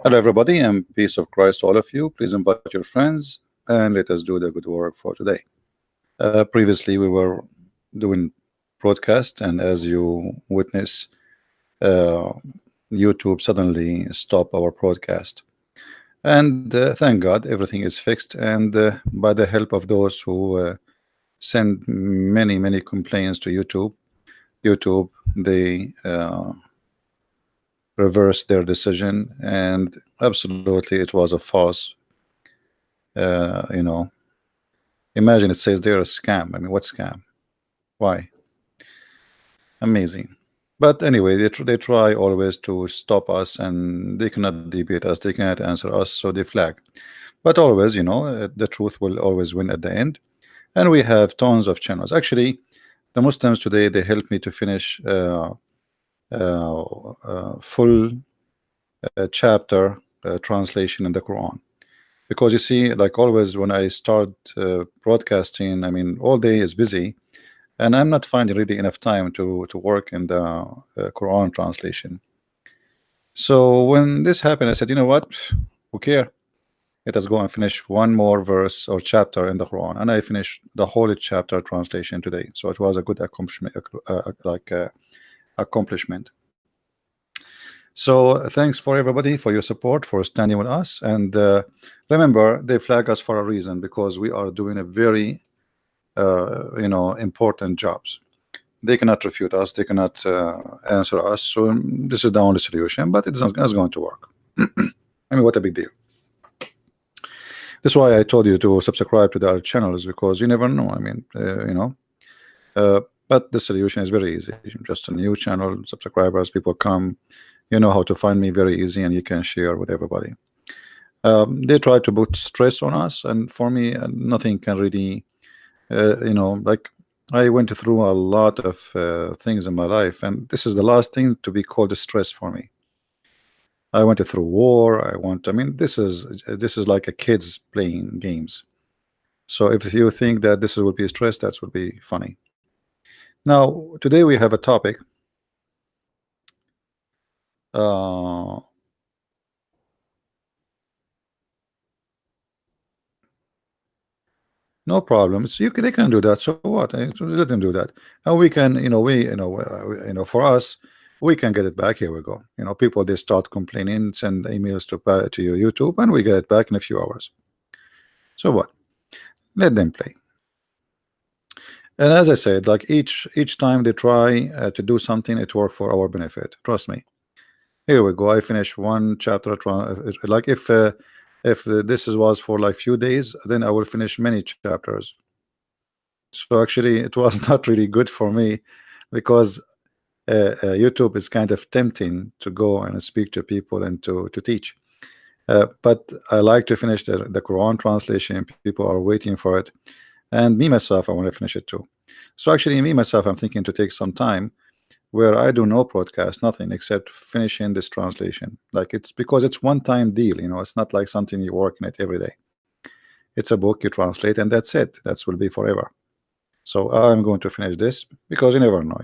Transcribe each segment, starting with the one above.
Hello, everybody, and peace of Christ to all of you. Please invite your friends and let us do the good work for today. Previously, we were doing broadcast, and as you witness, uh, YouTube suddenly stopped our broadcast. And thank God, everything is fixed. And by the help of those who send many complaints to YouTube, they reversed their decision, and absolutely, it was a false. You know, imagine it says they're a scam. I mean, what scam? Why? Amazing. But anyway, they try always to stop us, and they cannot debate us, they cannot answer us, so they flag. But always, the truth will always win at the end. And we have tons of channels. Actually, the Muslims today, they helped me to finish full chapter translation in the Quran. Because you see, like always, when I start broadcasting, I mean, all day is busy, and I'm not finding really enough time to work in the Quran translation. So when this happened, I said, you know what? Who care? Let us go and finish one more verse or chapter in the Quran, and I finished the whole chapter translation today. So it was a good accomplishment, accomplishment. So thanks for everybody for your support, for standing with us, and remember, they flag us for a reason, because we are doing a very important jobs. They cannot refute us, they cannot answer us, so this is the only solution, but it's not going to work. I mean, what a big deal. That's why I told you to subscribe to the other channels, because you never know. I mean, but the solution is very easy. Just a new channel, subscribers, people come, you know how to find me very easy, and you can share with everybody. They try to put stress on us, and for me, nothing can really like, I went through a lot of things in my life, and this is the last thing to be called a stress for me. I went through war. I mean, this is like a kids playing games. So if you think that this will be stress, that would be funny. Now today we have a topic. No problem. They can do that. So what? Let them do that, and we can. For us, we can get it back. Here we go. People, they start complaining, send emails to your YouTube, and we get it back in a few hours. So what? Let them play. And as I said, like each time they try to do something, it works for our benefit. Trust me. Here we go. I finished one chapter. Like if this was for like few days, then I will finish many chapters. So actually, it was not really good for me, because YouTube is kind of tempting to go and speak to people and to teach. But I like to finish the Quran translation. People are waiting for it, and me myself, I want to finish it too. So actually, me myself, I'm thinking to take some time where I do no broadcast, nothing except finishing this translation. Like, it's because it's one-time deal. It's not like something you work in it every day. It's a book you translate, and that's it. That will be forever. So I'm going to finish this, because you never know.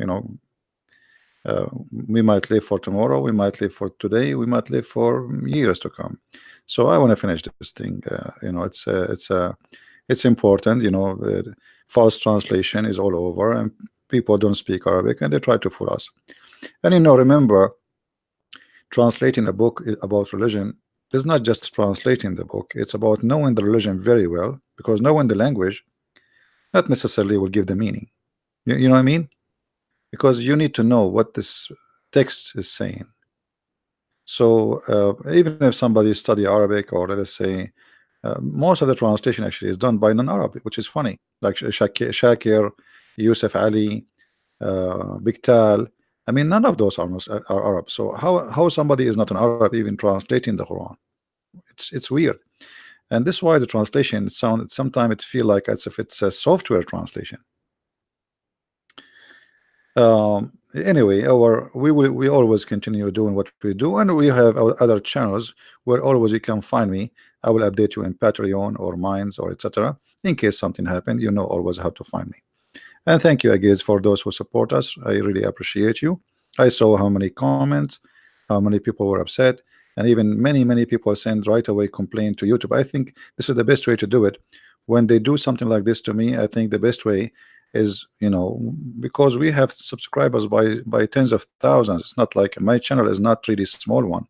We might live for tomorrow, we might live for today, we might live for years to come. So I want to finish this thing. It's important. False translation is all over, and people don't speak Arabic, and they try to fool us. And remember, translating a book about religion is not just translating the book. It's about knowing the religion very well, because knowing the language not necessarily will give the meaning. You know what I mean? Because you need to know what this text is saying. So even if somebody study Arabic, or let us say, most of the translation actually is done by non-Arab, which is funny, like Shakir, Yusuf Ali, Biktal. I mean, none of those are Arab. So how somebody is not an Arab even translating the Quran? It's weird. And this is why the translation sometimes it feel like as if it's a software translation. Anyway, we always continue doing what we do, and we have our other channels where always you can find me. I will update you in Patreon or Minds or etc. in case something happened. Always how to find me. And thank you again for those who support us. I really appreciate you. I saw how many comments, how many people were upset, and even many people send right away complaint to YouTube. I think this is the best way to do it. When they do something like this to me, I think the best way is, because we have subscribers by tens of thousands. It's not like my channel is not really small one.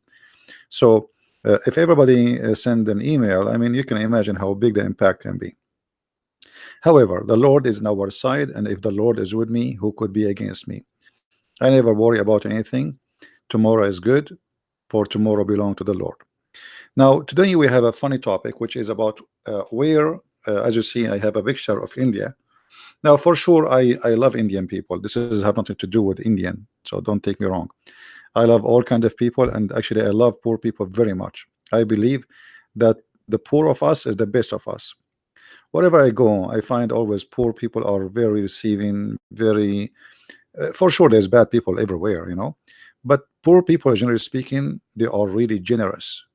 So if everybody send an email, I mean, you can imagine how big the impact can be. However, the Lord is on our side, and if the Lord is with me, who could be against me? I never worry about anything. Tomorrow is good, for tomorrow belong to the Lord. Now, today we have a funny topic, which is about where, as you see, I have a picture of India. Now, for sure, I love Indian people. This is have nothing to do with Indian, so don't take me wrong. I love all kinds of people, and actually, I love poor people very much. I believe that the poor of us is the best of us. Wherever I go, I find always poor people are very receiving, very for sure there's bad people everywhere, but poor people, generally speaking, they are really generous.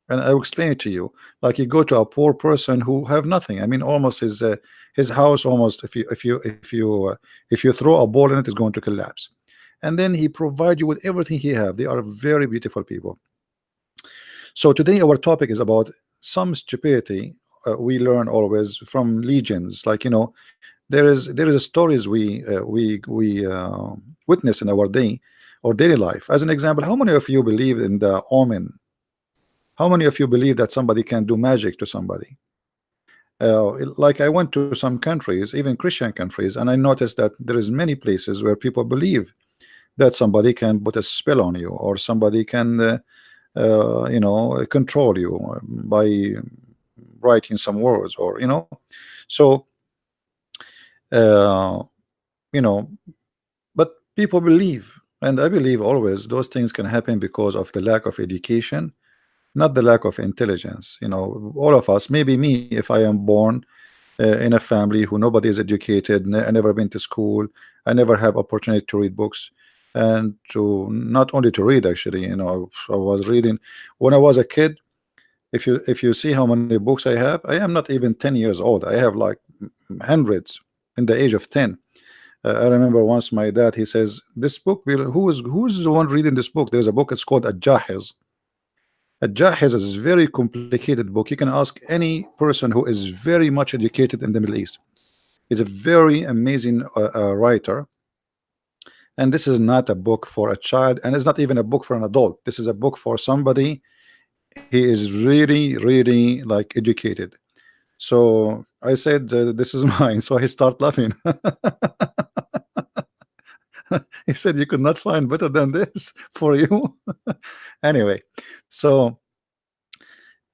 And I will explain it to you. Like, you go to a poor person who have nothing. I mean, almost his house, almost, if you throw a ball in it, is going to collapse. And then he provide you with everything he have. They are very beautiful people. So today our topic is about some stupidity we learn always from legends. Like, there is a stories we witness in our day or daily life. As an example, how many of you believe in the omen? How many of you believe that somebody can do magic to somebody? Like, I went to some countries, even Christian countries, and I noticed that there is many places where people believe that somebody can put a spell on you, or somebody can control you by writing some words, or so uh, but people believe, and I believe always those things can happen because of the lack of education, not the lack of intelligence. All of us, maybe me, if I am born in a family who nobody is educated, I never been to school, I never have opportunity to read books, and to not only to read, actually, I was reading when I was a kid. If you see how many books I have, I am not even 10 years old. I have like hundreds in the age of 10. I remember once my dad, he says, this book, who's the one reading this book? There's a book, it's called Al-Jahiz. Al-Jahiz is a very complicated book. You can ask any person who is very much educated in the Middle East. He's a very amazing writer. And this is not a book for a child, and it's not even a book for an adult. This is a book for somebody. He is really like educated. So I said, this is mine. So I start laughing. He said, you could not find better than this for you. Anyway, so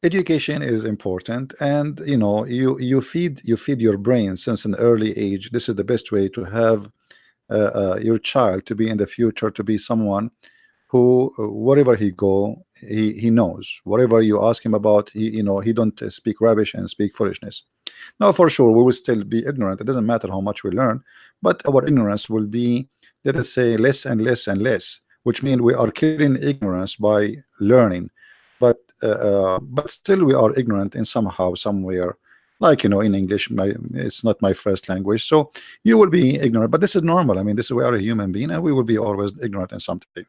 education is important, and you feed your brain since an early age. This is the best way to have your child to be in the future, to be someone who wherever he go, he knows. Whatever you ask him about, he don't speak rubbish and speak foolishness. Now, for sure, we will still be ignorant. It doesn't matter how much we learn, but our ignorance will be, let us say, less and less and less, which means we are killing ignorance by learning. But still we are ignorant in somehow, somewhere. Like, in English, it's not my first language, so you will be ignorant, but this is normal. I mean, we are a human being, and we will be always ignorant in something.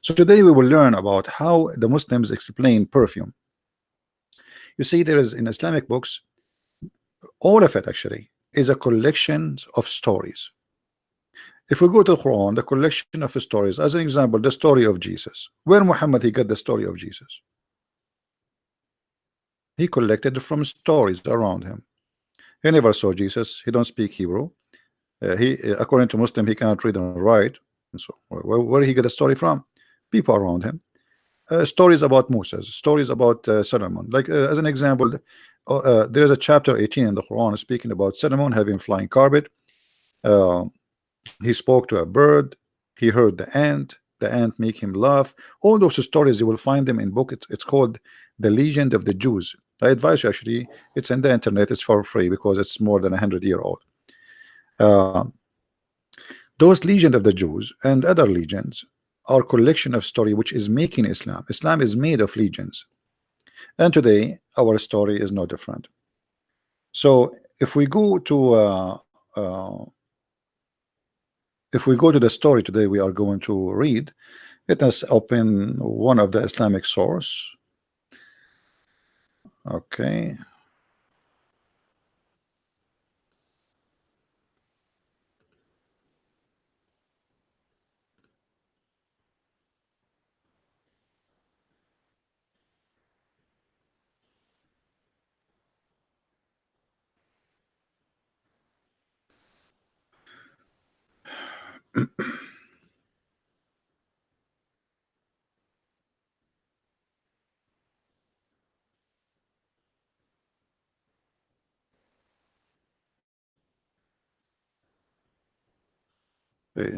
So today we will learn about how the Muslims explain perfume. You see, there is in Islamic books, all of it actually is a collection of stories. If we go to the Quran, the collection of stories, as an example, the story of Jesus. Where Muhammad he got the story of Jesus? He collected from stories around him. He never saw Jesus. He don't speak Hebrew. According to Muslim, he cannot read and write. And so where he get the story from? People around him. Stories about Musa, stories about Solomon. Like, as an example, there is a chapter 18 in the Quran speaking about Solomon having flying carpet. He spoke to a bird. He heard the ant make him laugh. All those stories, you will find them in book. It's called The Legend of the Jews. I advise you, actually, it's in the internet. It's for free because it's more than 100-year-old. Those legend of the Jews and other legends are collection of story which is making Islam. Islam is made of legends, and today our story is no different. So if we go to the story today we are going to read, Let us open one of the Islamic source. Okay.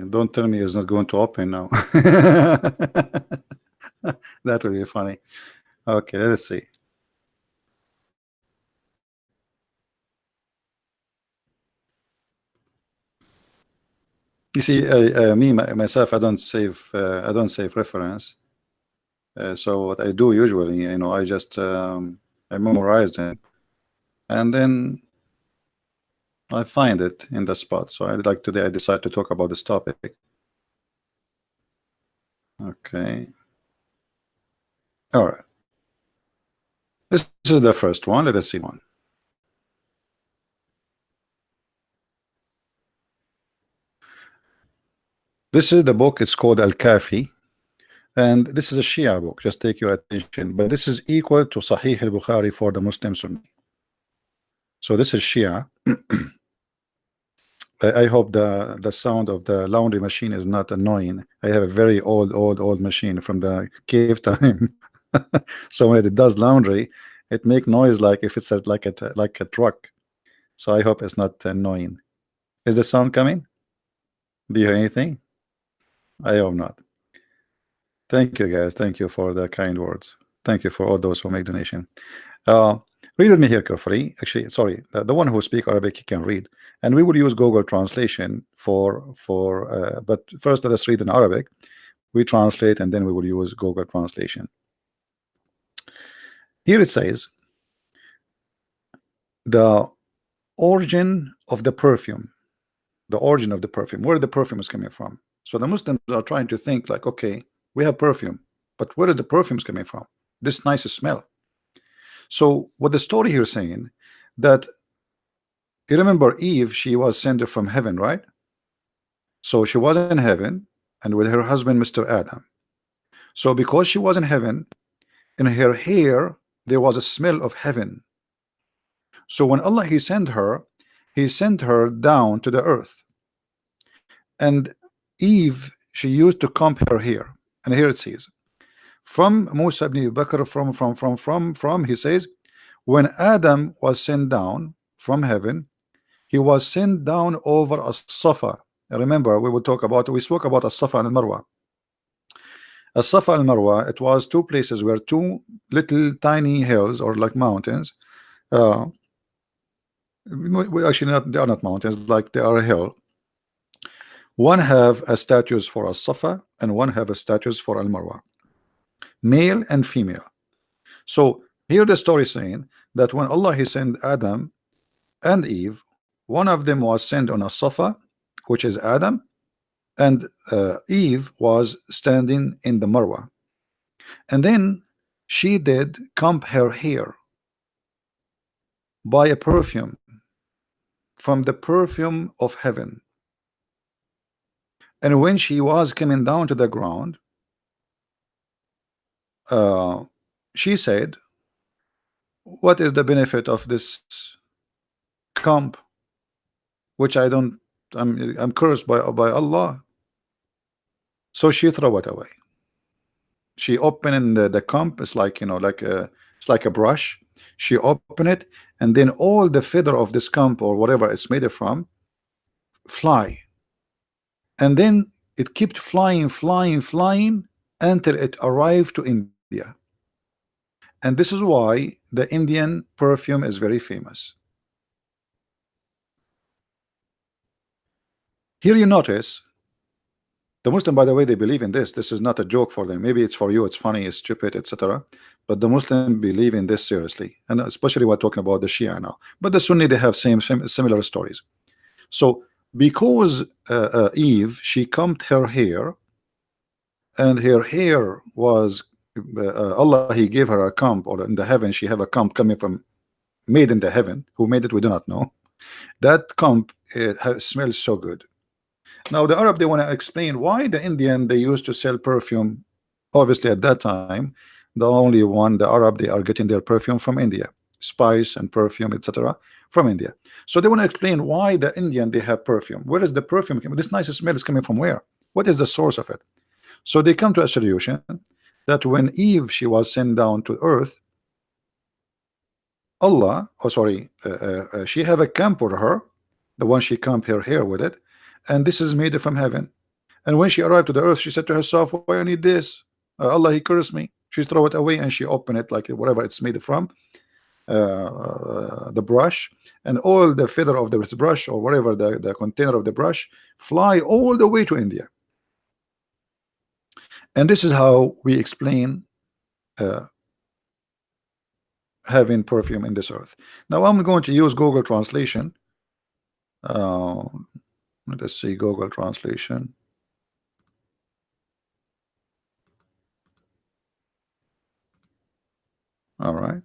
Don't tell me it's not going to open now. That will be funny. Okay, let's see. You see, me myself, I don't save reference. So what I do usually, you know, I just I memorize them, and then I find it in the spot. So I like today I decide to talk about this topic. Okay. All right. This is the first one. Let us see one. This is the book. It's called Al-Kafi, and this is a Shia book. Just take your attention. But this is equal to Sahih al-Bukhari for the Muslim Sunni. So this is Shia. I hope the sound of the laundry machine is not annoying. I have a very old machine from the cave time. So when it does laundry, it make noise like if it's like a truck. So I hope it's not annoying. Is the sound coming? Do you hear anything? I hope not. Thank you, guys. Thank you for the kind words. Thank you for all those who make donation. Read with me here carefully. Actually, sorry, the one who speak Arabic, he can read, and we will use Google translation but first let us read in Arabic. We translate and then we will use Google translation. Here it says the origin of the perfume, where the perfume is coming from. So the Muslims are trying to think like, okay, we have perfume, but where is the perfumes coming from? This nice smell. So what the story here is saying, that you remember Eve, she was sent from heaven, right? So she was in heaven and with her husband Mr. Adam. So because she was in heaven, in her hair there was a smell of heaven. So when Allah he sent her down to the earth, and Eve, she used to comb her hair. And here it says from Musa ibn Bakr, from he says, when Adam was sent down from heaven, he was sent down over a Safa. Remember, we spoke about a Safa and Marwa. A Safa and Marwa, it was two places where two little tiny hills or like mountains. We actually they are not mountains, like they are a hill. One have a statues for a Safa and one have a statues for Al Marwa, male and female. So here the story saying that when Allah he sent Adam and Eve, one of them was sent on a Safa, which is Adam, and Eve was standing in the Marwa, and then she did comb her hair by a perfume from the perfume of heaven. And when she was coming down to the ground, she said, what is the benefit of this comb, which I'm cursed by Allah? So she threw it away. She opened the comb. It's like, you know, it's like a brush. She opened it, and then all the feather of this comb or whatever it's made from fly, and then it kept flying until it arrived to India. And this is why the Indian perfume is very famous. Here you notice the Muslim, by the way, they believe in this. This is not a joke for them. Maybe it's for you, it's funny, it's stupid, etc. But the Muslim believe in this seriously, and especially we're talking about the Shia now. But the Sunni, they have similar stories. So because Eve, she combed her hair, and her hair was Allah, He gave her a comb, or in the heaven she have a comb coming from, made in the heaven. Who made it, we do not know. That comb, it smells so good. Now the Arab, they want to explain why the Indian, they used to sell perfume. Obviously at that time, the only one, the Arab, they are getting their perfume from India, spice and perfume, etc., from India. So they want to explain why the Indian, they have perfume. Where is the perfume coming? This nice smell is coming from where? What is the source of it? So they come to a solution that when Eve, she was sent down to earth, Allah, oh sorry, she have a camp for her, the one she combed her hair with it, and this is made from heaven. And when she arrived to the earth, she said to herself, why I need this? Allah, He cursed me. She throw it away and she opened it, like whatever it's made from, the brush, and all the feather of the brush, or whatever the container of the brush, fly all the way to India. And this is how we explain having perfume in this earth. Now I'm going to use Google translation. Let's see, Google translation. All right,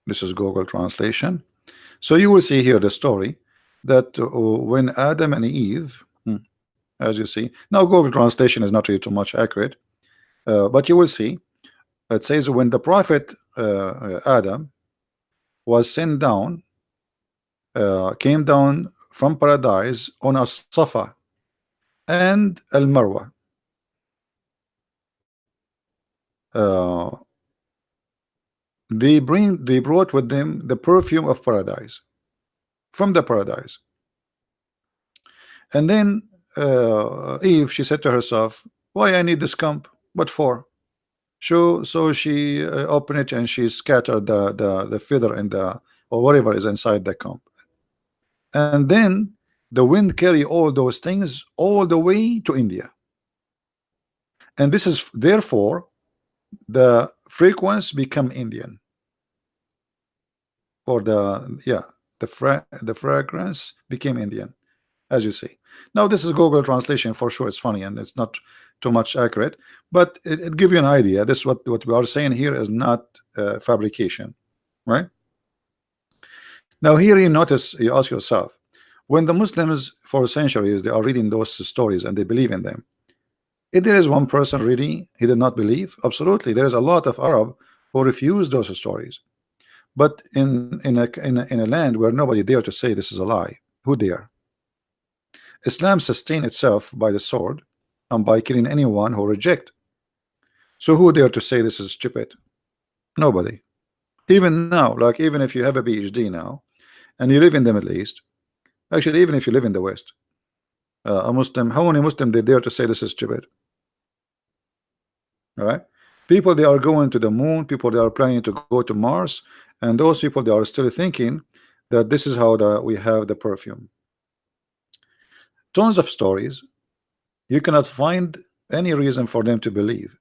this is Google translation. So you will see here the story that when Adam and Eve, as you see, now Google translation is not really too much accurate, but you will see it says when the prophet Adam was sent down, came down from paradise on a Safa and Al Marwa. They brought with them the perfume of paradise, from the paradise. And then Eve, she said to herself, why I need this comb? What for? So she opened it and she scattered the feather in the, or whatever is inside the comb. And then the wind carry all those things all the way to India. And this is therefore the frequency become Indian, or the fragrance became Indian, as you see. Now this is Google translation for sure. It's funny and it's not too much accurate, but it gives you an idea. This what we are saying here is not fabrication, right? Now here you notice, you ask yourself, when the Muslims for centuries they are reading those stories and they believe in them, if there is one person really he did not believe, absolutely there is a lot of Arab who refuse those stories. But in a land where nobody dare to say this is a lie, who dare? Islam sustains itself by the sword and by killing anyone who reject. So who dare to say this is stupid? Nobody. Even now, like even if you have a PhD now and you live in the Middle East, actually even if you live in the West, a Muslim, how many Muslim they dare to say this is stupid? All right, people they are going to the moon, people they are planning to go to Mars, and those people they are still thinking that this is how we have the perfume. Tons of stories, you cannot find any reason for them to believe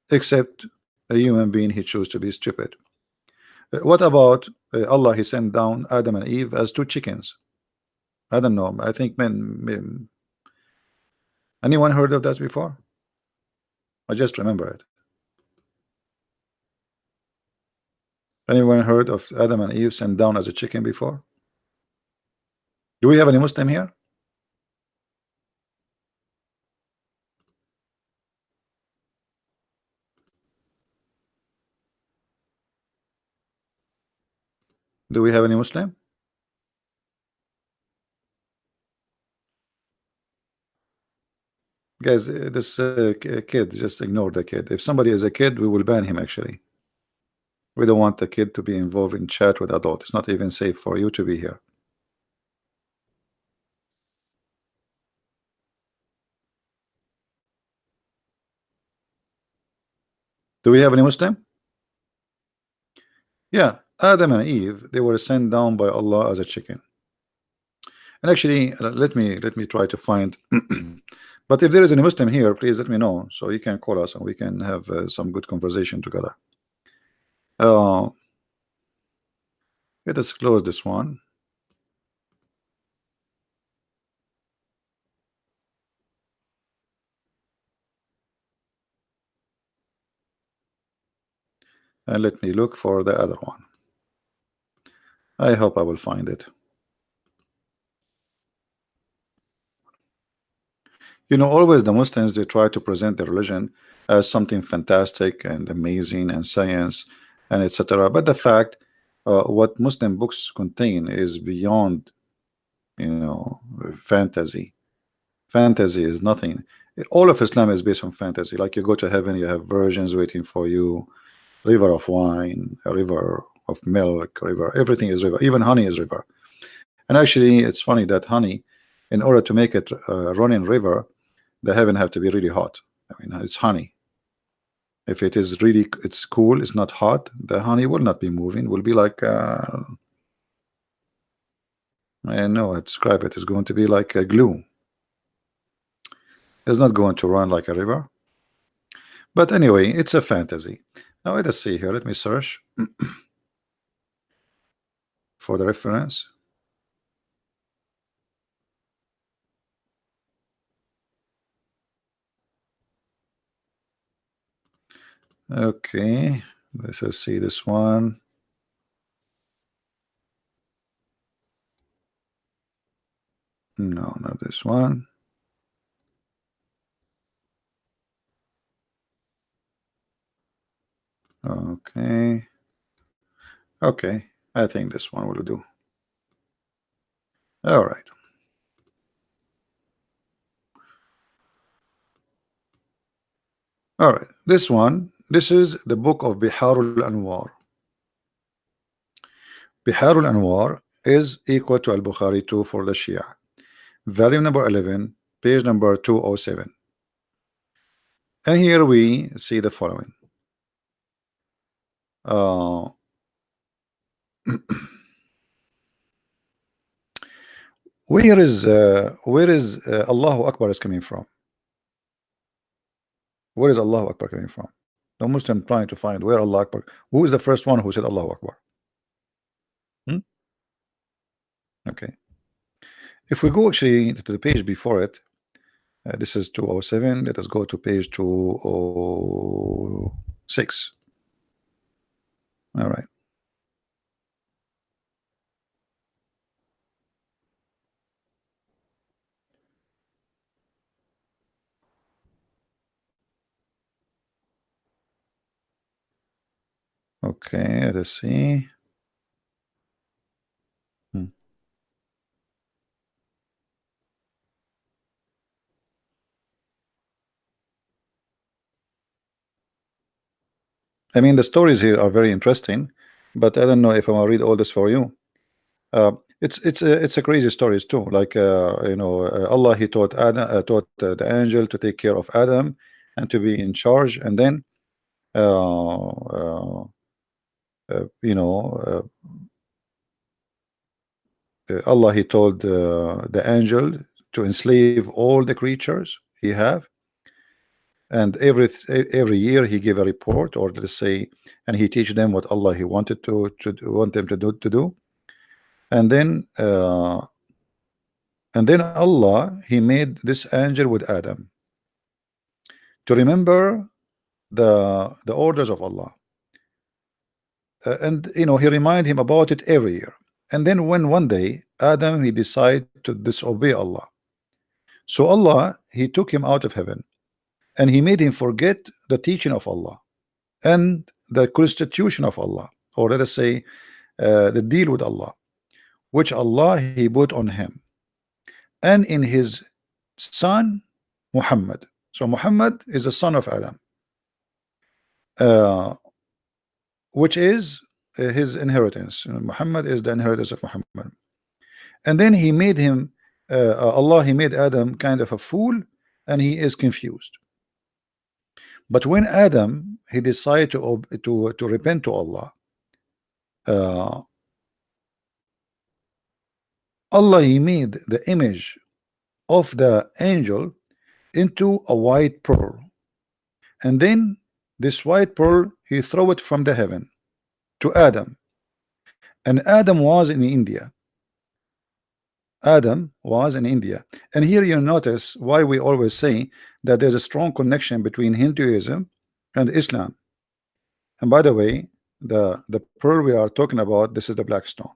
except a human being he chose to be stupid. What about Allah? He sent down Adam and Eve as two chickens. I don't know, I think men anyone heard of that before? I just remember it. Anyone heard of Adam and Eve sent down as a chicken before? Do we have any Muslim here? Do we have any Muslim? Guys, this kid, just ignore the kid. If somebody is a kid, we will ban him actually. We don't want the kid to be involved in chat with adult. It's not even safe for you to be here. Do we have any Muslim? Yeah, Adam and Eve, they were sent down by Allah as a chicken. And actually, let me try to find. But if there is any Muslim here, please let me know so you can call us and we can have some good conversation together. Let us close this one. And let me look for the other one. I hope I will find it. You know, always the Muslims, they try to present their religion as something fantastic and amazing and science and etc. But the fact, what Muslim books contain is beyond, you know, fantasy. Fantasy is nothing. All of Islam is based on fantasy. Like you go to heaven, you have virgins waiting for you, river of wine, a river of milk, river. Everything is river. Even honey is river. And actually, it's funny that honey, in order to make it running river, the heaven have to be really hot. I mean, it's honey. If it is really, it's cool, it's not hot, the honey will not be moving. Will be like, I know I describe it. It's going to be like a glue. It's not going to run like a river. But anyway, it's a fantasy. Now let us see here. Let me search for the reference. Okay, let's see this one. No, not this one. Okay. Okay, I think this one will do. All right. All right. This one, this is the book of Bihar Al-Anwar. Bihar Al-Anwar is equal to Al-Bukhari 2 for the Shia. Volume number 11, page number 207. And here we see the following. Where is Allahu Akbar is coming from? Where is Allahu Akbar coming from? The Muslim trying to find where Allah Akbar. Who is the first one who said Allahu Akbar? Okay. If we go actually to the page before it, this is 207. Let us go to page 206. All right. Okay, let's see. I mean, the stories here are very interesting, but I don't know if I'm gonna read all this for you. It's a crazy stories too. Like you know, Allah he taught Adam, taught the angel to take care of Adam and to be in charge, and then you know, Allah he told the angel to enslave all the creatures he have, and every year he gave a report, or let's say, and he teach them what Allah he wanted want them to do, and then Allah he made this angel with Adam to remember the orders of Allah, and you know he remind him about it every year. And then when one day Adam he decided to disobey Allah, so Allah he took him out of heaven and he made him forget the teaching of Allah and the constitution of Allah, or let us say the deal with Allah, which Allah he put on him and in his son Muhammad. So Muhammad is the son of Adam, which is his inheritance. Muhammad is the inheritance of Muhammad. And then he made him Allah he made Adam kind of a fool, and he is confused. But when Adam he decided to repent to Allah, Allah he made the image of the angel into a white pearl, and then this white pearl he threw it from the heaven to Adam, and Adam was in India. Adam was in India. And here you notice why we always say that there's a strong connection between Hinduism and Islam. And by the way, the pearl we are talking about, this is the black stone.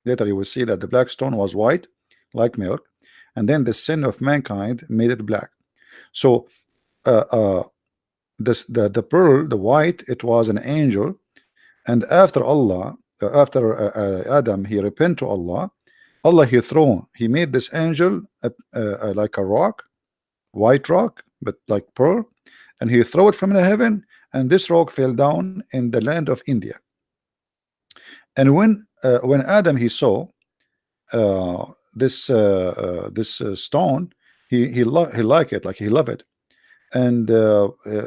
Later you will see that the black stone was white like milk, and then the sin of mankind made it black. So uh, uh, the pearl, the white, it was an angel, and after Allah, Adam, he repent to Allah. Allah he made this angel like a rock, white rock, but like pearl, and he throw it from the heaven, and this rock fell down in the land of India. And when Adam he saw this stone, he liked it, like he loved it, and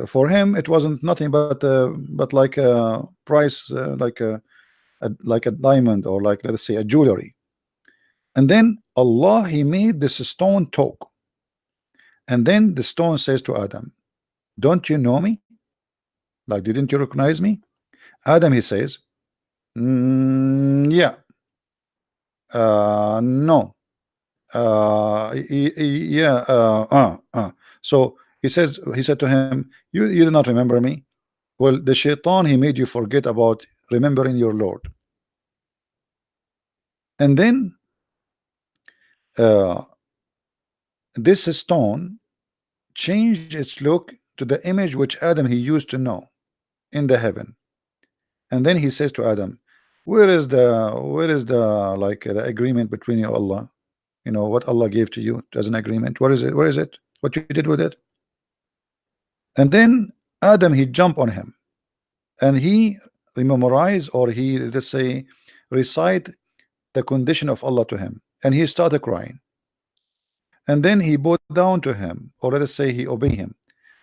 for him it wasn't nothing but like a price, like a diamond, or like, let's say, a jewelry. And then Allah, he made this stone talk, and then the stone says to Adam, don't you know me? Like, didn't you recognize me? Adam, he says, yeah, no, yeah, so he said to him, you do not remember me. Well, the shaitan, he made you forget about remembering your Lord. And then this stone changed its look to the image which Adam he used to know in the heaven. And then he says to Adam, where is the like the agreement between you, Allah? You know what Allah gave to you as an agreement? Where is it? Where is it? What you did with it? And then Adam, he jumped on him, and he memorize, or he, let's say, recite the condition of Allah to him, and he started crying. And then he bowed down to him, or let us say he obeyed him,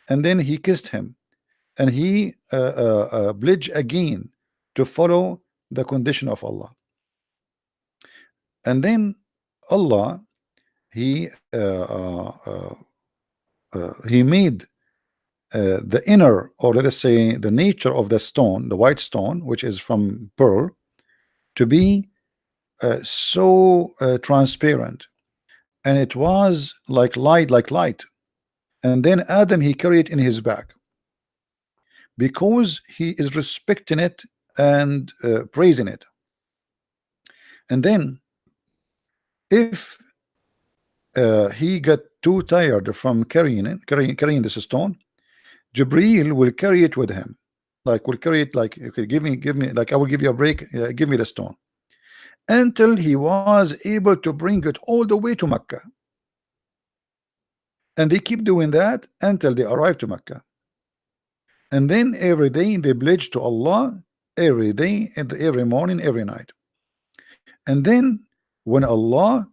and then he kissed him, and he pledged again to follow the condition of Allah. And then Allah, he made the inner, or let us say the nature of the stone, the white stone, which is from pearl, to be so transparent, and it was like light. And then Adam, he carried it in his back because he is respecting it and praising it. And then if he got too tired from carrying this stone, Jibreel will carry it with him, like will carry it, like, okay, give me, like, I will give you a break, give me the stone, until he was able to bring it all the way to Mecca. And they keep doing that until they arrive to Mecca. And then every day they pledge to Allah, every day, and every morning, every night. And then when Allah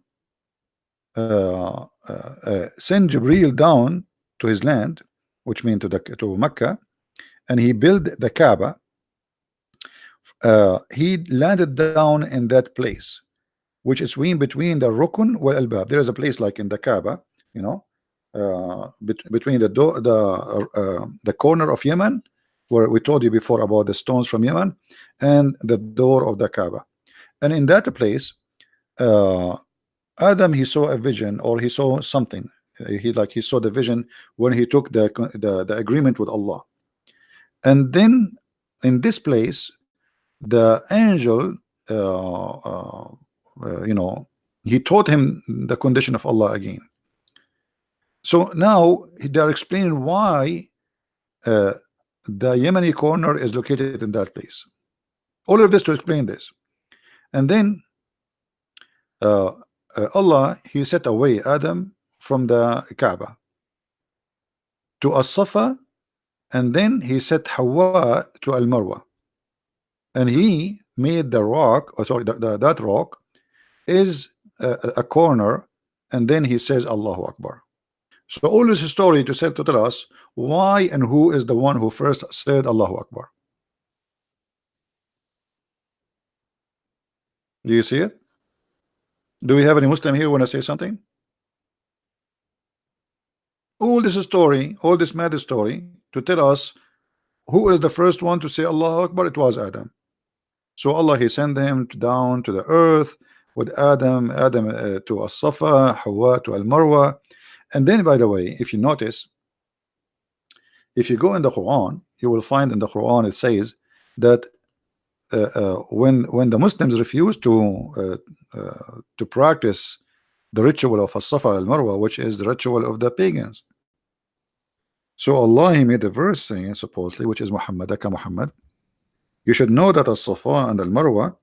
sent Jibreel down to his land, which means to Mecca, and he built the Kaaba, he landed down in that place, which is between the Rukun wal Albab. There is a place like in the Kaaba, you know, between the door, the corner of Yemen, where we told you before about the stones from Yemen, and the door of the Kaaba. And in that place, Adam, he saw a vision, or he saw something. He saw the vision when he took the agreement with Allah. And then in this place, the angel, you know, he taught him the condition of Allah again. So now they are explaining why the Yemeni corner is located in that place. All of this to explain this. And then Allah, he set away Adam from the Kaaba to As-Safa, and then he set Hawa to Al-Marwa, and he made the rock, or sorry, that rock is a corner, and then he says Allahu Akbar. So all this story to tell us why and who is the one who first said Allahu Akbar. Do you see it? Do we have any Muslim here want to say something? All this story, all this mad story to tell us who is the first one to say Allahu Akbar. It was Adam. So Allah, he sent him down to the earth with Adam to As-Safa, Hawa to Al-Marwa. And then, by the way, if you notice, if you go in the Quran, you will find in the Quran it says that when the Muslims refuse to practice the ritual of As-Safa al-Marwa, which is the ritual of the pagans. So Allah, He made a verse saying, supposedly, which is Muhammad-Baqer Muhammad, you should know that As-Safa and al-Marwa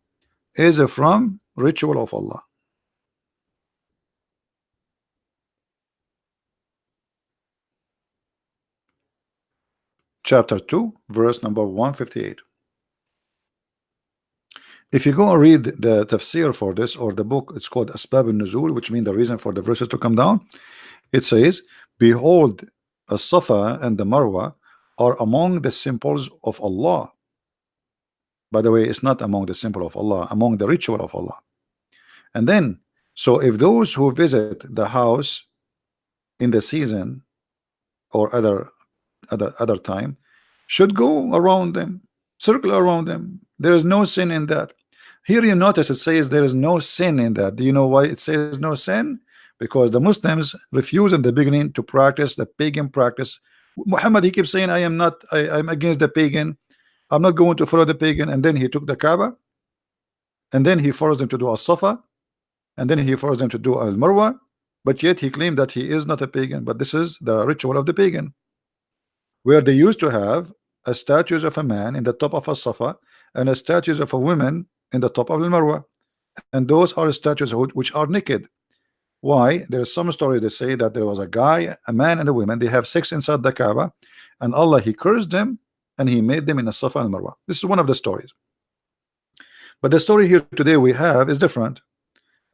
is from ritual of Allah. Chapter 2, verse number 158. If you go and read the tafsir for this, or the book, it's called Asbab al-Nuzul, which means the reason for the verses to come down. It says, behold, As-Safa and the Marwa are among the symbols of Allah. By the way, it's not among the symbol of Allah, among the ritual of Allah. And then, so if those who visit the house in the season or other time should go around them, circle around them, there is no sin in that. Here you notice it says there is no sin in that. Do you know why it says no sin? Because the Muslims refuse in the beginning to practice the pagan practice. Muhammad, he keeps saying, I'm against the pagan, I'm not going to follow the pagan. And then he took the Kaaba, and then he forced them to do As-Safa, and then he forced them to do Al-Marwa, but yet he claimed that he is not a pagan. But this is the ritual of the pagan, where they used to have a statues of a man in the top of As-Safa and a statues of a woman in the top of Al-Marwa, and those are statues which are naked. Why? There's some stories that say that there was a guy, a man and a woman, they have sex inside the Kaaba, and Allah, He cursed them and He made them in a Safa and Marwa. This is one of the stories. But the story here today we have is different.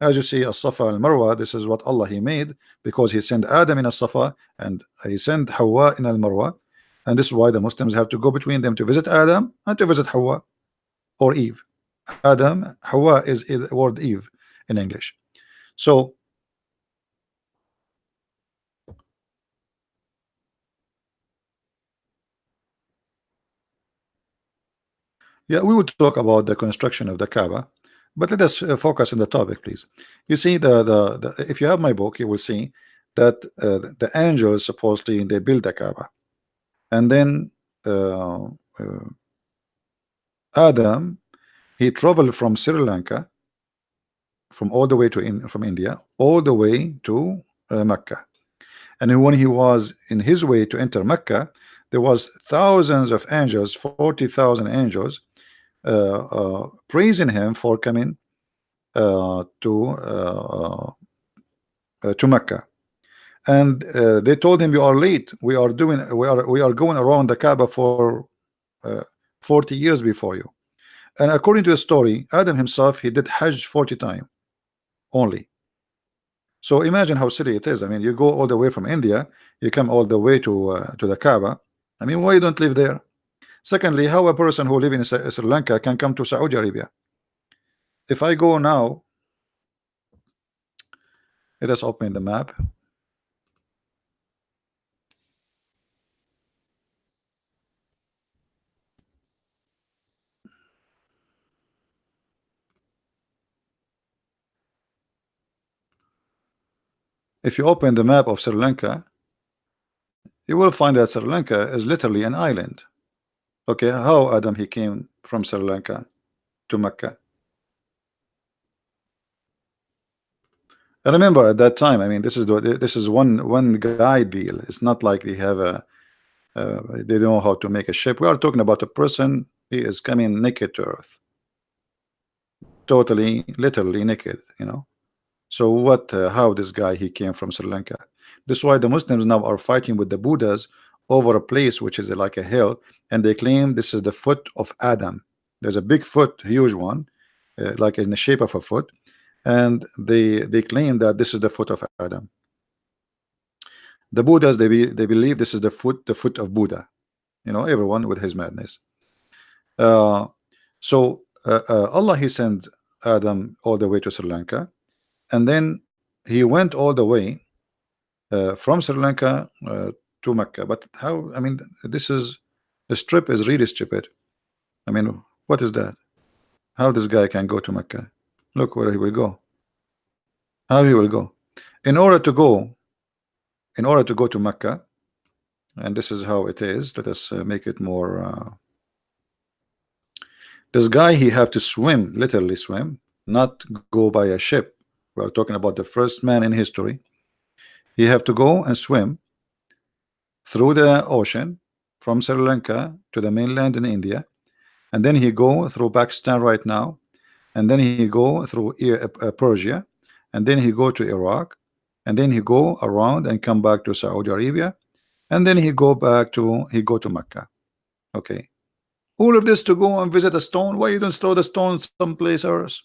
As you see, As-Safa and Marwa, this is what Allah, He made, because He sent Adam in As-Safa and He sent Hawa in Al-Marwa, and this is why the Muslims have to go between them to visit Adam and to visit Hawa or Eve. Adam, Hawa is the word Eve in English. So yeah, we would talk about the construction of the Kaaba, but let us focus on the topic, please. You see, if you have my book, you will see that the angels supposedly they build the Kaaba, and then Adam, he traveled from Sri Lanka, from all the way to from India, all the way to Mecca. And when he was in his way to enter Mecca, there was thousands of angels, 40,000 angels, praising him for coming to Mecca. And they told him, you are late, we are going around the Kaaba for 40 years before you. And according to the story, Adam himself, he did Hajj 40 times only. So imagine how silly it is. I mean, you go all the way from India, you come all the way to the Kaaba. I mean, why you don't live there? Secondly, how a person who live in Sri Lanka can come to Saudi Arabia? If I go now, let us open the map. If you open the map of Sri Lanka, you will find that Sri Lanka is literally an island. Okay, how Adam he came from Sri Lanka to Mecca? I remember at that time, I mean, this is one guy deal. It's not like they have a they know how to make a ship. We are talking about a person, he is coming naked to earth, totally, literally naked, you know. So what? How this guy he came from Sri Lanka? This is why the Muslims now are fighting with the Buddhas over a place which is like a hill, and they claim this is the foot of Adam. There's a big foot, huge one, like in the shape of a foot, and they claim that this is the foot of Adam. The Buddhas they believe this is the foot of Buddha. You know, everyone with his madness. So Allah he sent Adam all the way to Sri Lanka, and then he went all the way from Sri Lanka to Mecca. But how? I mean, the strip is really stupid. I mean, what is that? How this guy can go to Mecca? Look where he will go. How he will go? In order to go to Mecca, and this is how it is. Let us make it more. This guy, he have to swim, literally swim, not go by a ship. We are talking about the first man in history. He have to go and swim through the ocean from Sri Lanka to the mainland in India, and then he go through Pakistan right now, and then he go through Persia, and then he go to Iraq, and then he go around and come back to Saudi Arabia, and then he go to Mecca. Okay, all of this to go and visit a stone. Why you don't throw the stone someplace else?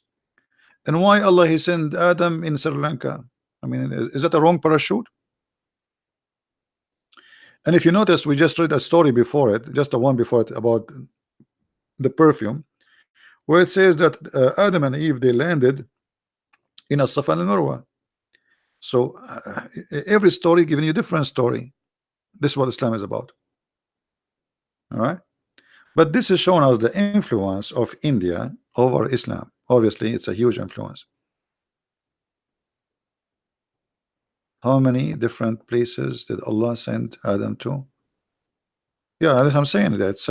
And why Allah he sent Adam in Sri Lanka? I mean, is that a wrong parachute? And if you notice, we just read a story before it, just the one before it, about the perfume, where it says that Adam and Eve, they landed in a Safa and Marwa. So every story giving you a different story. This is what Islam is about. All right, but this is showing us the influence of India over Islam. Obviously, it's a huge influence. How many different places did Allah send Adam to? Yeah, as I'm saying, that's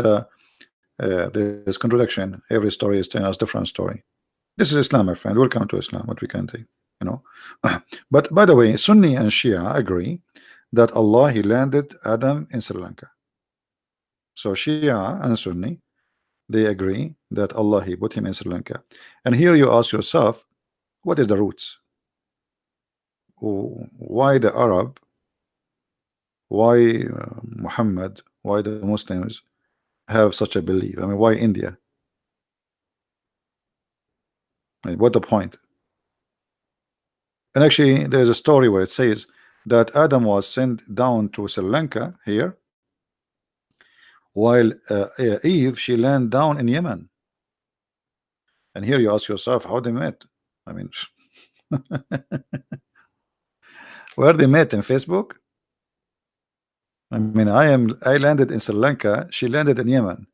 there's contradiction. Every story is telling us different story. This is Islam, my friend. Welcome to Islam. What we can take, you know. But by the way, Sunni and Shia agree that Allah he landed Adam in Sri Lanka. So Shia and Sunni, they agree that Allah he put him in Sri Lanka. And here you ask yourself, what is the roots? Why the Arab? Why Muhammad? Why the Muslims have such a belief? I mean, why India? What the point? And actually, there is a story where it says that Adam was sent down to Sri Lanka here, while Eve she landed down in Yemen. And here you ask yourself how they met. I mean, where they met in Facebook? I mean, I landed in Sri Lanka, she landed in Yemen.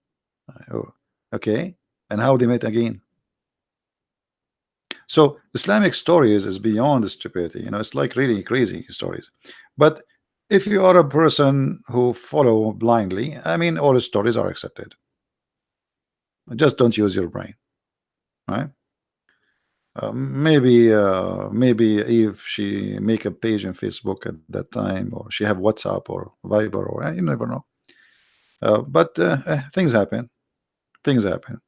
Oh, okay, and how they met again? So Islamic stories is beyond stupidity. You know, it's like really crazy stories. But if you are a person who follow blindly, I mean, all the stories are accepted. Just don't use your brain, right? Maybe if she make a page on Facebook at that time, or she have WhatsApp or Viber, or you never know. But things happen. Things happen.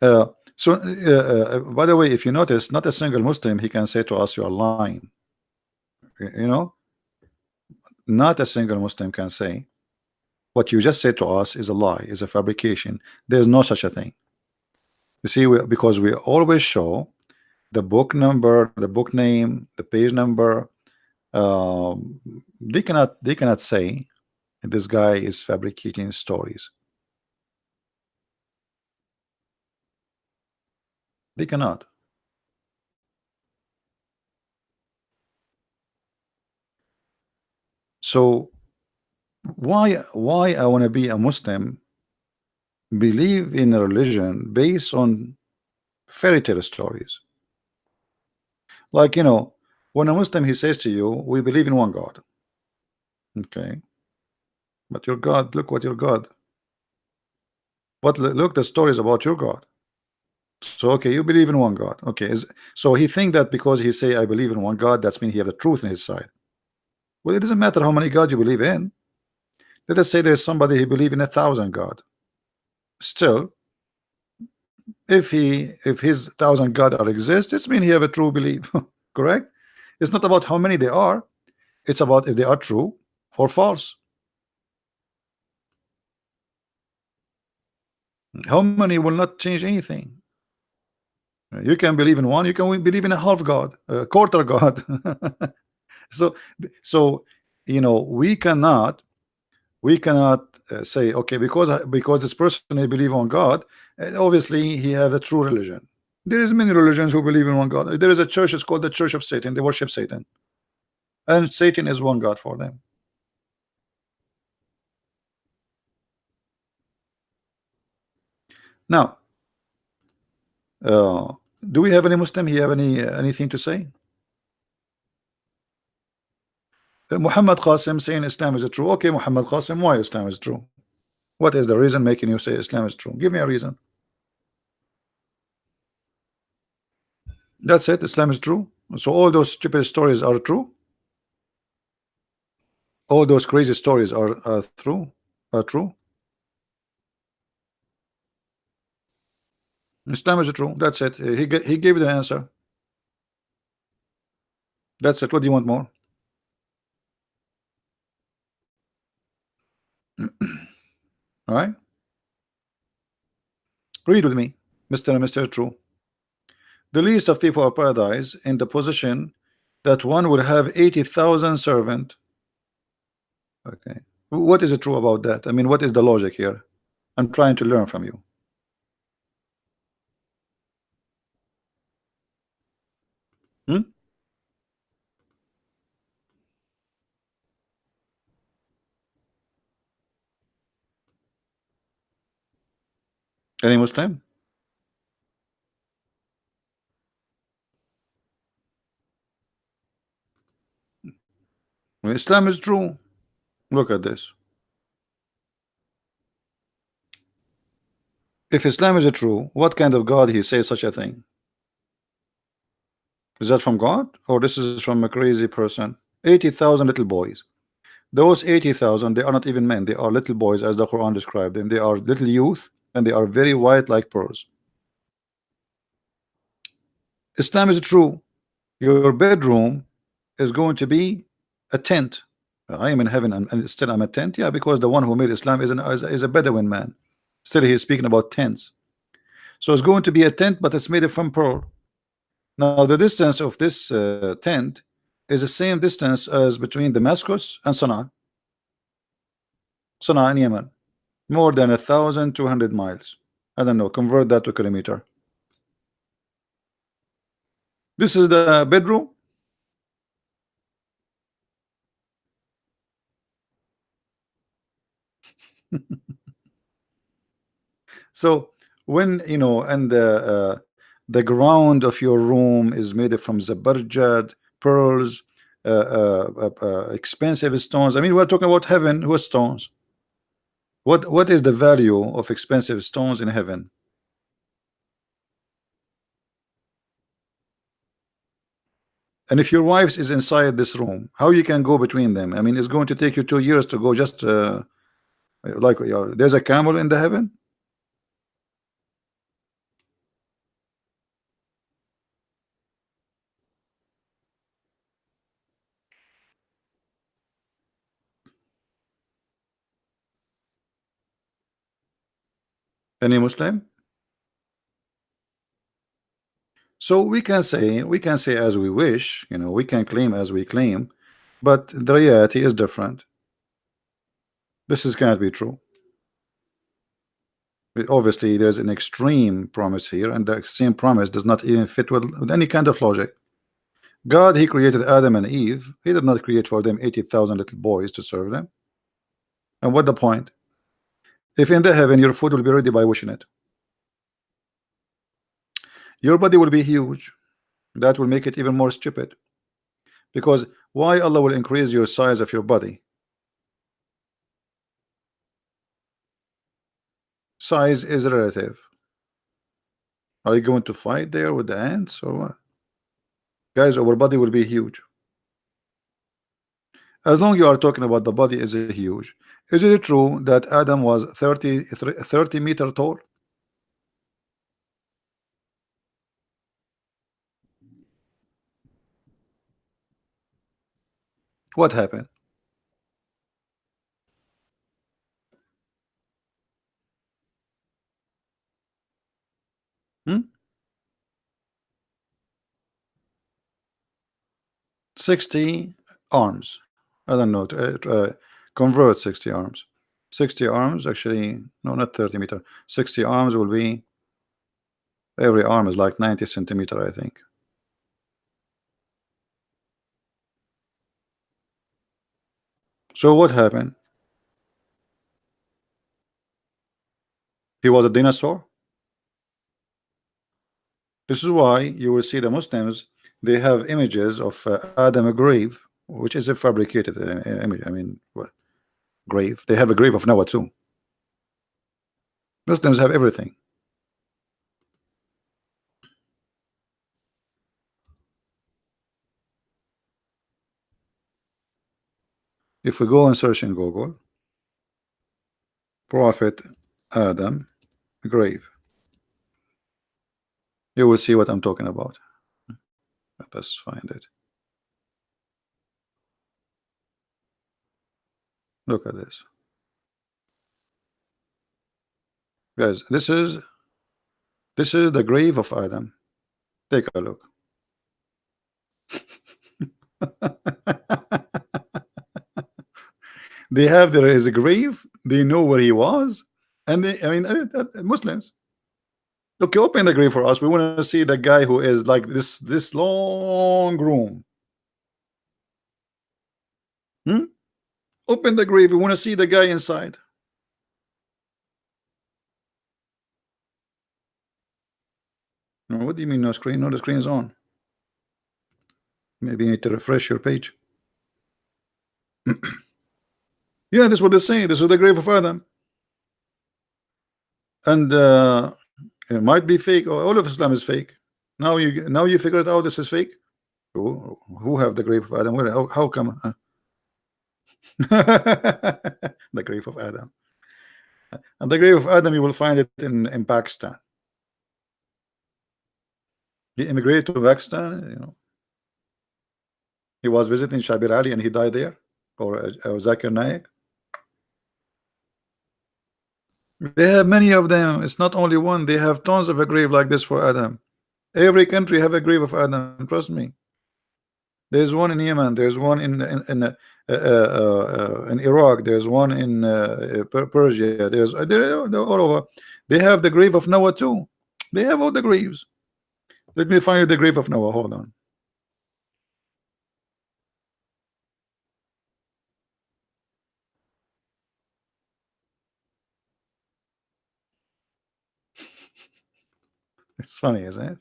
By the way, if you notice, not a single Muslim he can say to us you are lying. You know, not a single Muslim can say what you just said to us is a lie, is a fabrication. There's no such a thing. You see, because we always show the book number, the book name, the page number. They cannot say this guy is fabricating stories. They cannot. So why I want to be a Muslim, believe in a religion based on fairy tale stories? Like, you know, when a Muslim he says to you, we believe in one God. Okay, but your God, look what your God. But look the stories about your God. So okay, you believe in one God. Okay, so he think that because he say I believe in one God, that's mean he have the truth in his side. Well, it doesn't matter how many God you believe in. Let us say there's somebody who believe in 1,000 God. Still, if his 1,000 God are exist, it's mean he have a true belief. Correct? It's not about how many they are. It's about if they are true or false. How many will not change anything? You can believe in one, you can believe in a half God, a quarter God. so you know, we cannot say okay, because this person they believe on God, obviously he have a true religion. There is many religions who believe in one God. There is a church, it's called the Church of Satan. They worship Satan, and Satan is one God for them. Now, do we have any Muslim here have anything to say? Muhammad Qasim saying Islam is true. Okay, Muhammad Qasim, why Islam is true? What is the reason making you say Islam is true? Give me a reason. That's it. Islam is true. So all those stupid stories are true. All those crazy stories are true. Islam is true. That's it. He gave the answer. That's it. What do you want more? All right. Read with me, Mr. and Mr. True. The least of people of paradise in the position that one will have 80,000 servant. Okay. What is it true about that? I mean, what is the logic here? I'm trying to learn from you. Hmm? Any Muslim? Islam is true. Look at this. If Islam is true, what kind of God he says such a thing? Is that from God or this is from a crazy person? 80,000 little boys. Those 80,000, they are not even men. They are little boys, as the Quran described them. They are little youth, and they are very white like pearls. Islam is true. Your bedroom is going to be a tent. I am in heaven and still I'm a tent. Yeah, because the one who made Islam is a Bedouin man. Still, he is speaking about tents. So it's going to be a tent, but it's made from pearl. Now, the distance of this tent is the same distance as between Damascus and Sana'a. Sana'a in Yemen. More than 1,200 miles. I don't know, convert that to kilometer. This is the bedroom. So when you know, and the ground of your room is made from zabarjad, pearls, expensive stones. I mean, we're talking about heaven with stones. What is the value of expensive stones in heaven? And if your wife is inside this room, how you can go between them? I mean, it's going to take you 2 years to go just like there's a camel in the heaven. Any Muslim? So we can say as we wish, you know, we can claim as we claim, but the reality is different. This is cannot be true. Obviously, there's an extreme promise here, and the extreme promise does not even fit with any kind of logic. God, He created Adam and Eve. He did not create for them 80,000 little boys to serve them. And what the point? If in the heaven your food will be ready by wishing it, your body will be huge. That will make it even more stupid. Because why Allah will increase your size of your body? Size is relative. Are you going to fight there with the ants or what? Guys, our body will be huge. As long you are talking about the body is huge. Is it true that Adam was 30 meter tall? What happened? Hmm? 60 arms. I don't know. Convert 60 arms. 60 arms, actually, no, not 30 meter. 60 arms will be, every arm is like 90 centimeter, I think. So what happened? He was a dinosaur. This is why you will see the Muslims, they have images of Adam a grave, which is a fabricated image. I mean, what grave? They have a grave of Noah too. Muslims have everything. If we go and search in Google, Prophet Adam grave, you will see what I'm talking about. Let's find it. Look at this, guys. This is the grave of Adam. Take a look. They have there is a grave. They know where he was, and they, I mean, Muslims. Okay, open the grave for us. We want to see the guy who is like this long room. Open the grave. We want to see the guy inside. What do you mean no screen? No, the screen is on. Maybe you need to refresh your page. Yeah, this is what they're saying. This is the grave of Adam. And it might be fake. All of Islam is fake. Now you figure it out. This is fake. Who have the grave of Adam? Where? How come? The grave of Adam. And the grave of Adam, you will find it in Pakistan. He immigrated to Pakistan. You know, he was visiting Shabir Ali and he died there, or Zakir Naik. They have many of them. It's not only one. They have tons of a grave like this for Adam. Every country have a grave of Adam. Trust me. There's one in Yemen. There's one in Iraq. There's one in Persia. They're all over. They have the grave of Noah too. They have all the graves. Let me find you the grave of Noah. Hold on. It's funny, isn't it?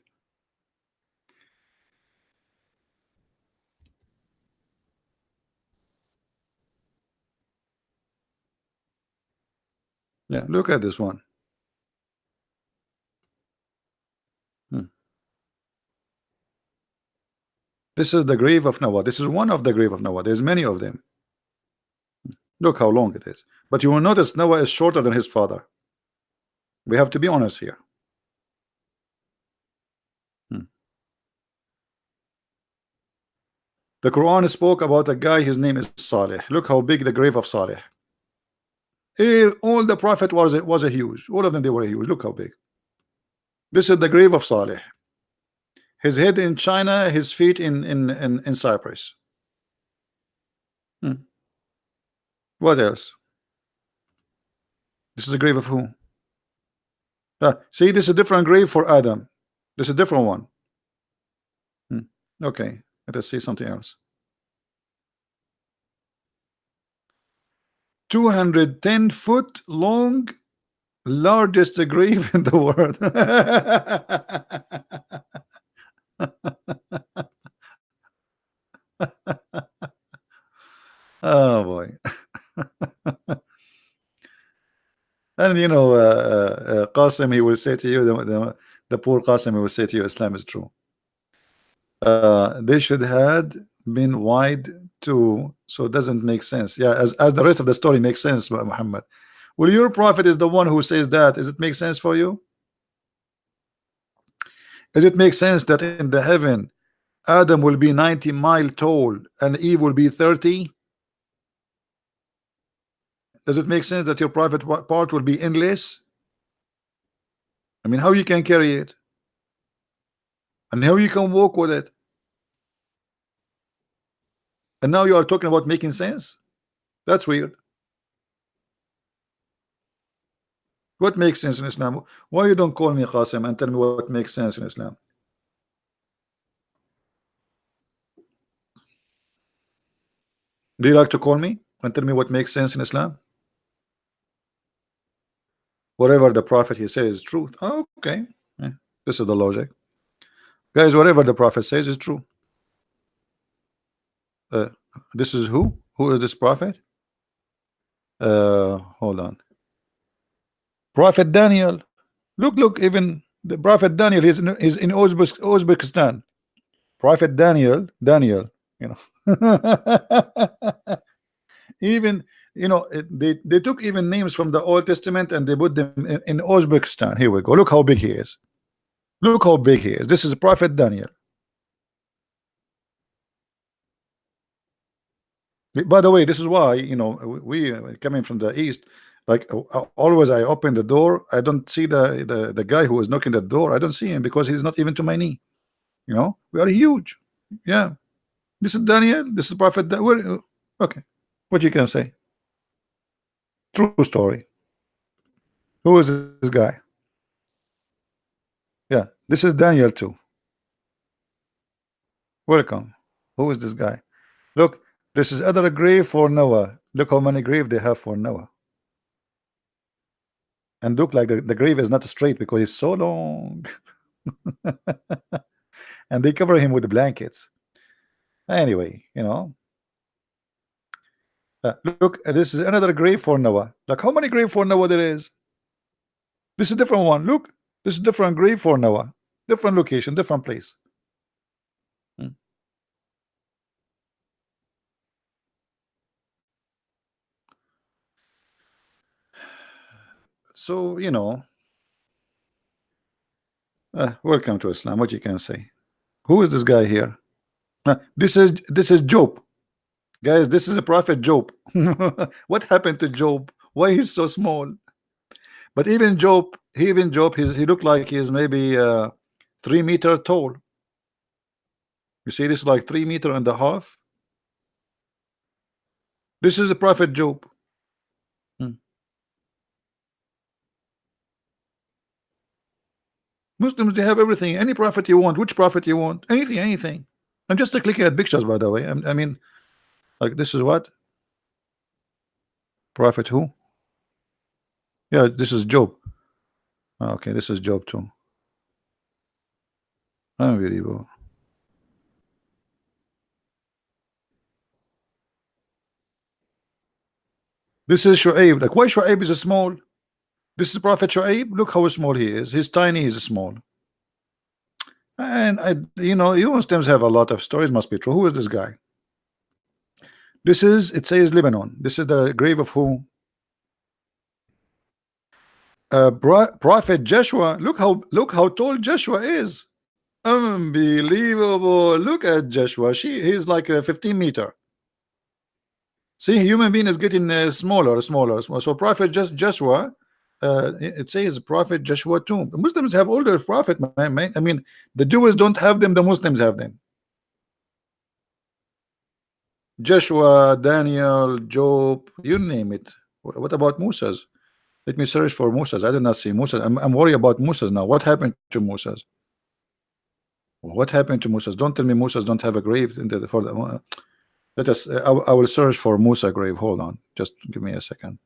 Yeah, look at this one. This is the grave of Noah. This is one of the grave of Noah. There's many of them. Look how long it is. But you will notice Noah is shorter than his father. We have to be honest here. The Quran spoke about a guy, his name is Salleh. Look how big the grave of Salleh. All the prophet was a huge. All of them, they were huge. Look how big. This is the grave of Salleh. His head in China, his feet in Cyprus. What else? This is the grave of who? See, this is a different grave for Adam. This is a different one. Okay, let us see something else. 210-foot long, largest grave in the world. Oh boy. And you know, Qasim, he will say to you, the poor Qasim, he will say to you, Islam is true. They should had been wide too, so it doesn't make sense. Yeah, as the rest of the story makes sense, Muhammad. Well, your prophet is the one who says that. Does it make sense for you? Does it make sense that in the heaven Adam will be 90 miles tall and Eve will be 30? Does it make sense that your private part will be endless? I mean, how you can carry it? And how you can walk with it? And now you are talking about making sense? That's weird. What makes sense in Islam? Why you don't call me Qasim and tell me what makes sense in Islam? Do you like to call me and tell me what makes sense in Islam? Whatever the prophet he says is truth. Oh, okay. Yeah, this is the logic. Guys, whatever the prophet says is true. This is who? Who is this prophet? Hold on. Prophet Daniel. Look, even the Prophet Daniel is in Uzbekistan. Prophet Daniel, you know. Even, you know, they took even names from the Old Testament and they put them in Uzbekistan. Here we go. Look how big he is. Look how big he is. This is Prophet Daniel. By the way, this is why, you know, we coming from the east, like always I open the door, I don't see the guy who is knocking the door. I don't see him because he's not even to my knee. You know, we are huge. Yeah, this is Daniel. This is Prophet. Okay, what you can say? True story. Who is this guy? Yeah, this is Daniel too. Welcome. Who is this guy? Look, this is other grave for Noah. Look how many grave they have for Noah. And look like the grave is not straight because it's so long. And they cover him with the blankets. Anyway, you know. Look, this is another grave for Noah. Like how many grave for Noah there is? This is a different one. Look, this is different grave for Noah. Different location, different place. So, you know, welcome to Islam. What you can say? Who is this guy here? This is Job. Guys, this is a prophet Job. What happened to Job? Why he's so small? But even Job, he looked like he's maybe 3 meter tall. You see, this is like 3 meter and a half. This is the prophet Job. Muslims, they have everything. Any prophet you want, which prophet you want, anything. I'm just clicking at pictures, by the way. I mean, like this is what? Prophet who? Yeah, this is Job. Okay, this is Job too. Unbelievable. This is Shu'aib. Like, why Shu'aib is small? This is Prophet Shu'aib. Look how small he is. He's tiny, he's small. And you know, you Muslims have a lot of stories, must be true. Who is this guy? This is, it says Lebanon. This is the grave of who? Prophet Joshua. Look how tall Joshua is. Unbelievable. Look at Joshua. He's like 15 meter. See, human being is getting smaller. So Prophet Joshua, it says Prophet Joshua tomb. Muslims have older prophet, man. I mean, the Jews don't have them, the Muslims have them. Joshua, Daniel, Job, you name it. What about Musa's? Let me search for Musa's. I did not see Musa's. I'm worried about Musa's now. What happened to Musa's? What happened to Musa's? Don't tell me Musa's don't have a grave in the, for the, let us. I will search for Musa grave. Hold on, just give me a second.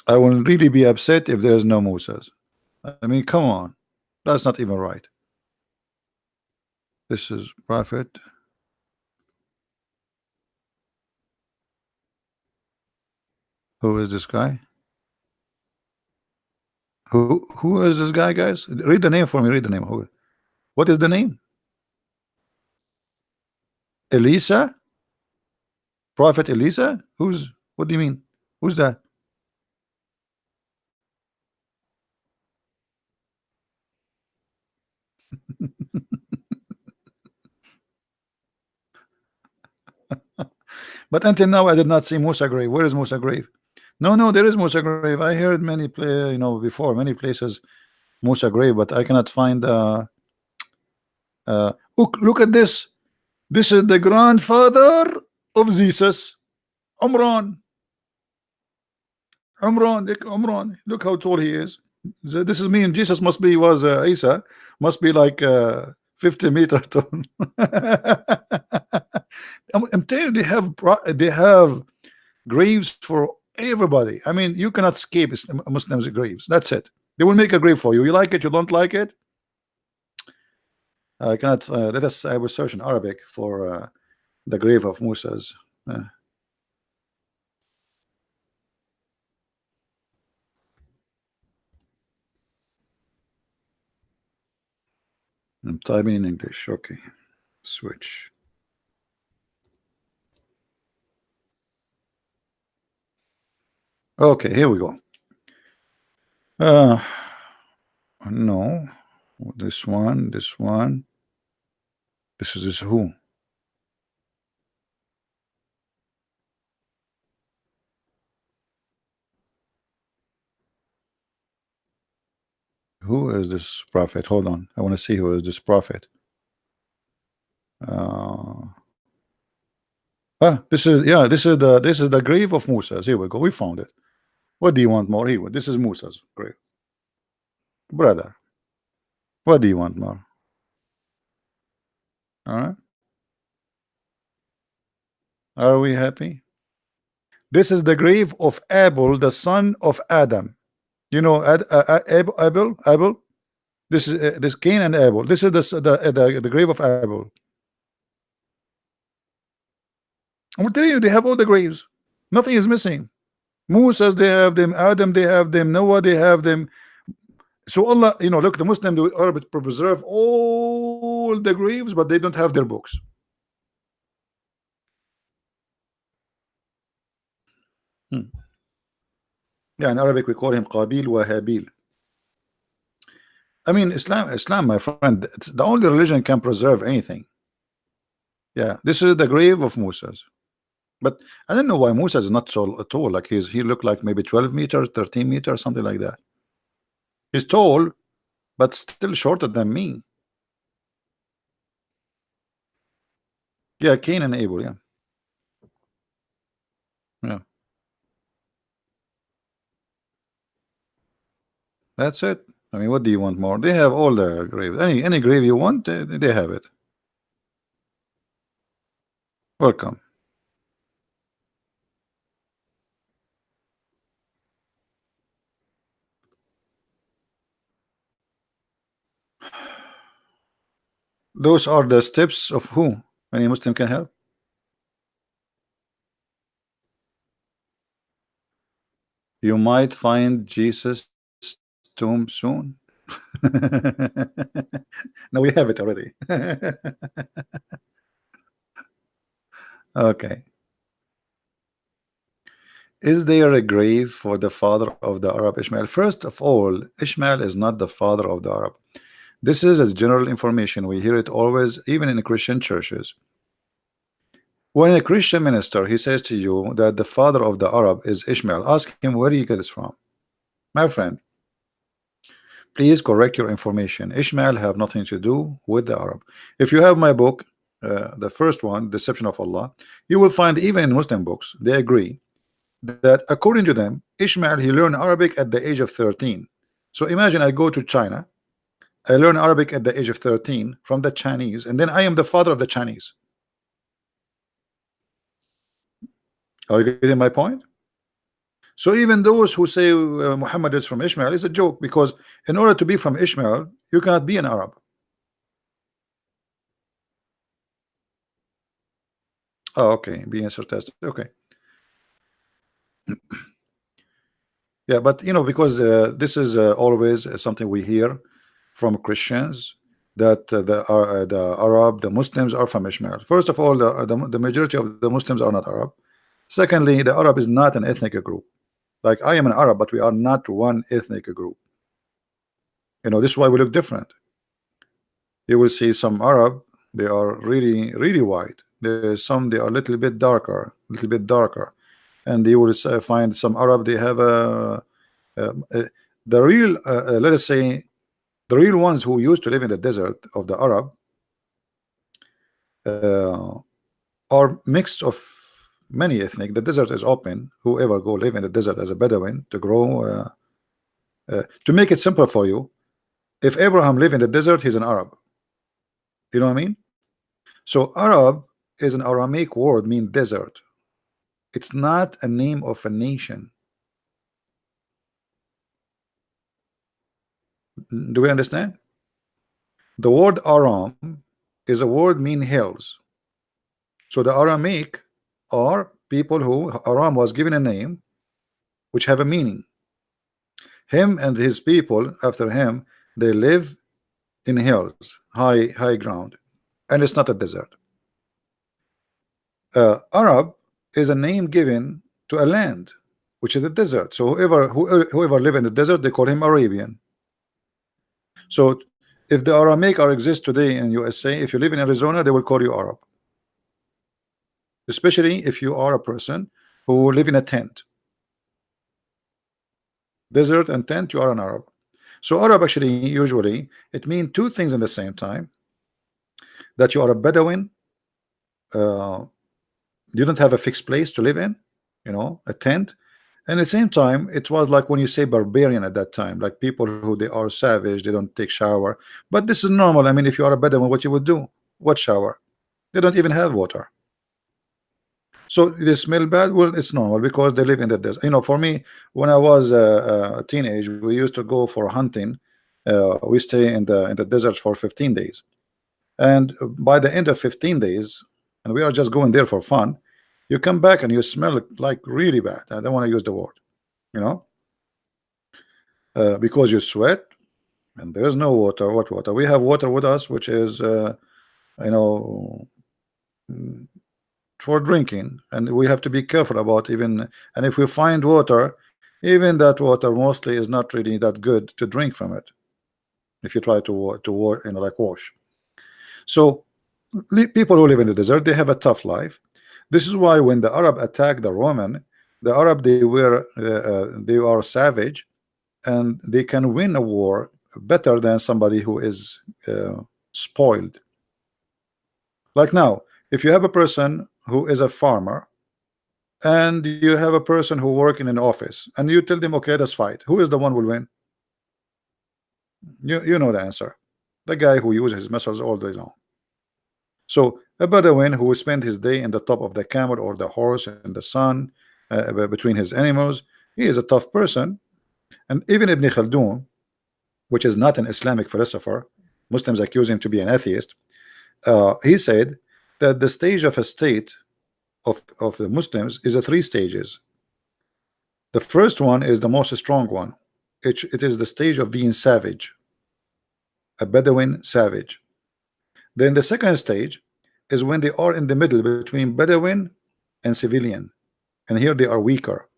I will really be upset if there is no Musa's. I mean, come on, that's not even right. This is Prophet. Who is this guy? Who is this guy, guys? Read the name for me. Read the name. What is the name? Elyesa? Prophet Elyesa? What do you mean? Who's that? But until now, I did not see Musa grave. Where is Musa grave? No, there is Musa grave. I heard many before many places Musa grave, but I cannot find. Look at this. This is the grandfather of Jesus, Umran. Umran. Look how tall he is. This is me and Jesus was Isa must be like 50 meter tall. I'm telling you, they have graves for everybody. I mean, you cannot escape Muslims graves. That's it. They will make a grave for you. You like it, you don't like it. I cannot. Let us. I will search in Arabic for the grave of Musa's. I'm typing in English. Okay, switch. Okay, here we go. No, this one, this one. This is who? Who is this prophet? Hold on, I want to see who is this prophet. This is, yeah, this is the grave of Musa. Here we go. We found it. What do you want more? Here, this is Musa's grave, brother. What do you want more? All right. Are we happy? This is the grave of Abel, the son of Adam. You know, Abel. This is this Cain and Abel. This is the grave of Abel. I'm telling you, they have all the graves. Nothing is missing. Musa's, they have them. Adam, they have them. Noah, they have them. So Allah, you know, look, the Muslims are to preserve all the graves, but they don't have their books. Yeah, in Arabic we call him Qabil wa Habil. I mean, Islam, my friend, the only religion can preserve anything. Yeah, this is the grave of Musa's. But I don't know why Musa is not so tall. Like he looked like maybe 12 meters, 13 meters, something like that. He's tall, but still shorter than me. Yeah, Cain and Abel. Yeah, yeah. That's it. I mean, what do you want more? They have all the graves. Any grave you want, they have it. Welcome. Those are the steps of who? Any Muslim can help. You might find Jesus' tomb soon. No, we have it already. Okay. Is there a grave for the father of the Arab Ishmael? First of all, Ishmael is not the father of the Arab. This is as general information. We hear it always, even in Christian churches. When a Christian minister he says to you that the father of the Arab is Ishmael, ask him where you get this from. My friend, please correct your information. Ishmael have nothing to do with the Arab. If you have my book, the first one, Deception of Allah, you will find even in Muslim books they agree that according to them, Ishmael he learned Arabic at the age of 13. So imagine I go to China, I learn Arabic at the age of 13 from the Chinese, and then I am the father of the Chinese. Are you getting my point? So even those who say Muhammad is from Ishmael is a joke, because in order to be from Ishmael, you cannot be an Arab. Oh, okay, being sarcastic. Okay. Yeah, but you know, because this is always something we hear from Christians that the Arab, the Muslims are from Ishmael. First of all, the majority of the Muslims are not Arab. Secondly, the Arab is not an ethnic group. Like I am an Arab, but we are not one ethnic group. You know, this is why we look different. You will see some Arab, they are really white. There's some they are a little bit darker, and you will find some Arab they have the real let us say the real ones who used to live in the desert of the Arab are mixed of many ethnic. The desert is open. Whoever go live in the desert as a Bedouin to grow to make it simple for you, if Abraham live in the desert, he's an Arab. You know what I mean? So Arab is an Aramaic word, mean desert. It's not a name of a nation. Do we understand? The word Aram is a word mean hills. So the Aramaic are people who Aram was given a name which have a meaning. Him and his people after him, they live in hills, high ground, and it's not a desert. Arab is a name given to a land which is a desert. So whoever live in the desert, they call him Arabian. So if the Aramaic are exist today in USA, if you live in Arizona, they will call you Arab, especially if you are a person who live in a tent. Desert and tent, you are an Arab. So Arab actually usually it means two things in the same time: that you are a Bedouin, you don't have a fixed place to live in, a tent. And at the same time, it was like when you say barbarian at that time, like people who they are savage, they don't take shower. But this is normal. I mean, if you are a Bedouin, what you would do? What shower? They don't even have water. So they smell bad. Well, it's normal because they live in the desert. For me, when I was a teenage, we used to go for hunting. We stay in the desert for 15 days, and by the end of 15 days, and we are just going there for fun, you come back and you smell like really bad. I don't want to use the word, because you sweat and there's no water. What water? We have water with us, which is for drinking, and we have to be careful about even. And if we find water, even that water mostly is not really that good to drink from it. If you try to like wash. So people who live in the desert, they have a tough life. This is why when the Arab attacked the Roman, the Arab they are savage, and they can win a war better than somebody who is spoiled. Like now, if you have a person who is a farmer, and you have a person who work in an office, and you tell them, okay, let's fight, who is the one who will win? You know the answer. The guy who uses his muscles all day long. So a Bedouin who spent his day in the top of the camel or the horse in the sun, between his animals, he is a tough person. And even Ibn Khaldun, which is not an Islamic philosopher, Muslims accuse him to be an atheist, he said that the stage of a state of the Muslims is a 3 stages. The first one is the most strong one. It is the stage of being savage, a Bedouin savage. Then the second stage is when they are in the middle between Bedouin and civilian, and here they are weaker.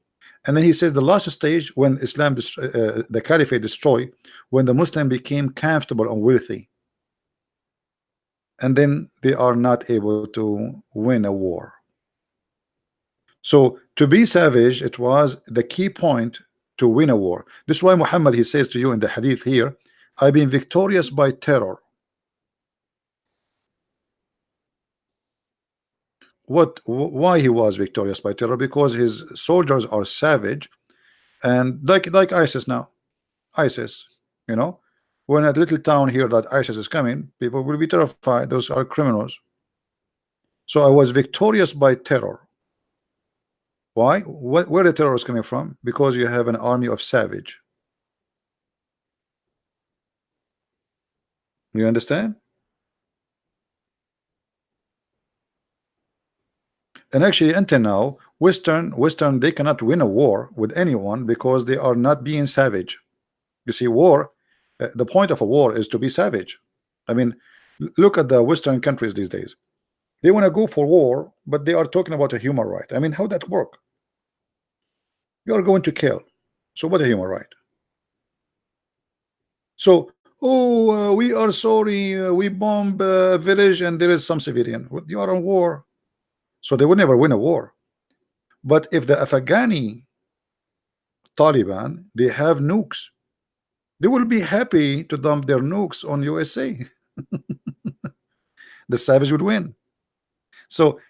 And then he says the last stage, when Islam the Caliphate destroyed, when the Muslim became comfortable and wealthy, and then they are not able to win a war. So to be savage, it was the key point to win a war. This is why Muhammad, he says to you in the hadith here, I've been victorious by terror. Why he was victorious by terror? Because his soldiers are savage, and like ISIS now. ISIS, when a little town here that ISIS is coming, people will be terrified. Those are criminals. So I was victorious by terror. Why? Where the terror is coming from? Because you have an army of savage. You understand? And actually, until now, Western, they cannot win a war with anyone because they are not being savage. You see, war, the point of a war is to be savage. I mean, look at the Western countries these days. They want to go for war, but they are talking about a human right. I mean, how that work? You are going to kill. So what a human right? So, we are sorry, we bomb a village and there is some civilian. You are on war. So they will never win a war. But if the Afghani Taliban, they have nukes, they will be happy to dump their nukes on USA. The savage would win. So,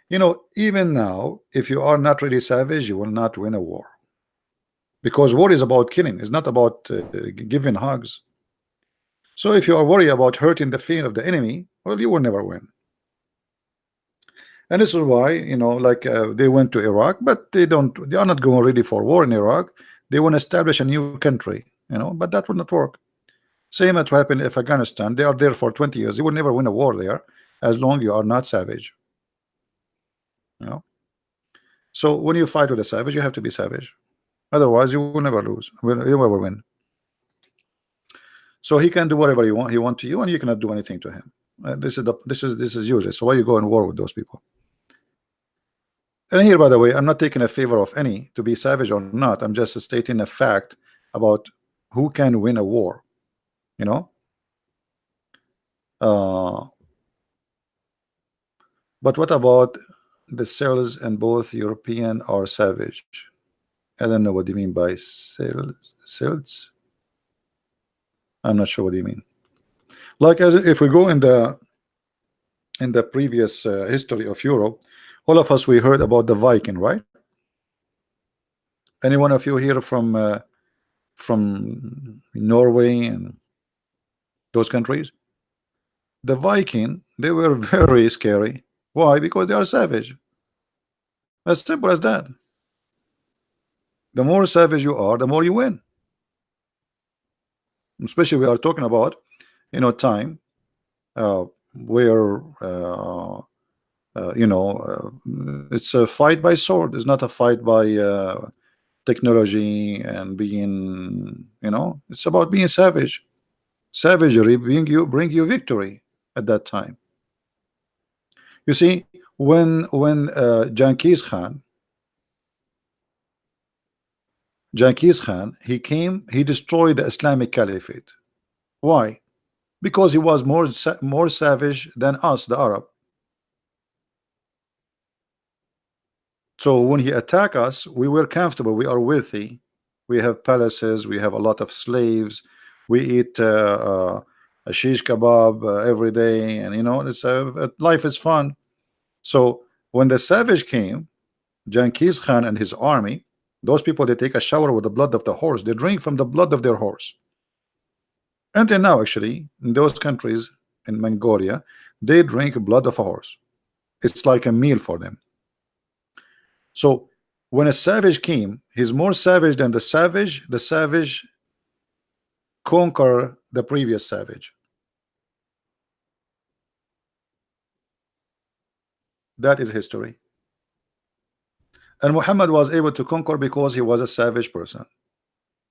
even now, if you are not really savage, you will not win a war. Because war is about killing, it's not about giving hugs. So if you are worried about hurting the feeling of the enemy, well, you will never win. And this is why, they went to Iraq, but they are not going really for war in Iraq. They want to establish a new country, but that will not work. Same as what happened in Afghanistan. They are there for 20 years. You will never win a war there as long you are not savage. You know. So when you fight with a savage, you have to be savage. Otherwise, you will never lose. You will never win. So he can do whatever he want to you, and you cannot do anything to him. This is useless. So why you go in war with those people? And here, by the way, I'm not taking a favor of any to be savage or not. I'm just stating a fact about who can win a war. You know. But what about the cells in both European or savage? I don't know what you mean by cells. I'm not sure what you mean. Like, as if we go in the previous history of Europe, all of us, we heard about the Viking, right? Any one of you here from Norway and those countries? The Viking, they were very scary. Why? Because they are savage. As simple as that. The more savage you are, the more you win. Especially we are talking about, you know, time where you know, it's a fight by sword. It's not a fight by technology and being, you know, it's about being savage. Savagery bring you victory at that time. You see, when Genghis Khan, he came, he destroyed the Islamic Caliphate. Why? Because he was more savage than us, the Arab. So when he attacked us, we were comfortable. We are wealthy. We have palaces. We have a lot of slaves. We eat a shish kebab every day, and you know, it's life is fun. So when the savage came, Genghis Khan and his army, those people, they take a shower with the blood of the horse. They drink from the blood of their horse. Until now, actually, in those countries, in Mongolia, they drink blood of a horse. It's like a meal for them. So when a savage came, he's more savage than the savage. The savage conquer the previous savage. That is history. And Muhammad was able to conquer because he was a savage person,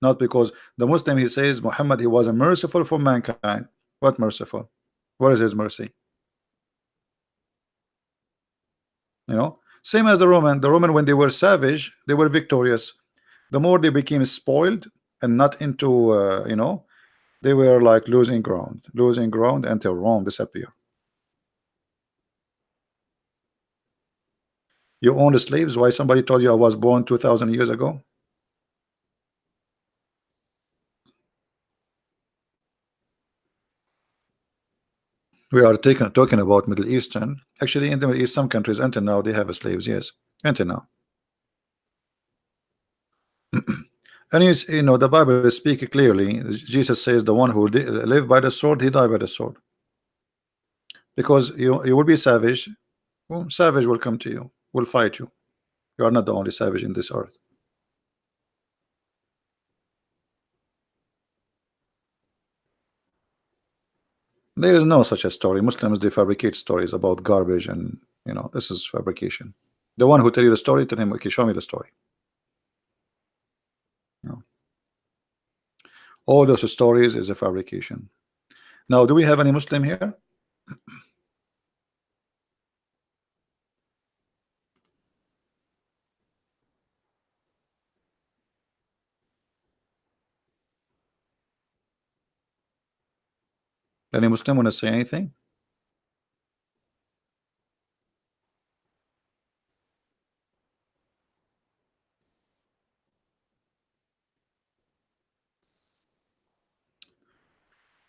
not because the Muslim, he says Muhammad, he was a merciful for mankind. What merciful? Where is his mercy? You know, same as the Roman, when they were savage, they were victorious. The more they became spoiled and not into you know, they were like losing ground until Rome disappeared. You own the slaves. Why? Somebody told you I was born 2,000 years ago? We are talking about Middle Eastern. Actually, in the Middle East, some countries until now they have slaves. Yes, until now. And you know, the Bible speaks clearly. Jesus says the one who live by the sword, he die by the sword. Because you will be savage. Well, savage will come to you, will fight you. You are not the only savage in this earth. There is no such a story. Muslims, they fabricate stories about garbage, and you know, this is fabrication. The one who tell you the story, tell him, okay, show me the story. You know, all those stories is a fabrication. Now, do we have any Muslim here? Any Muslim want to say anything?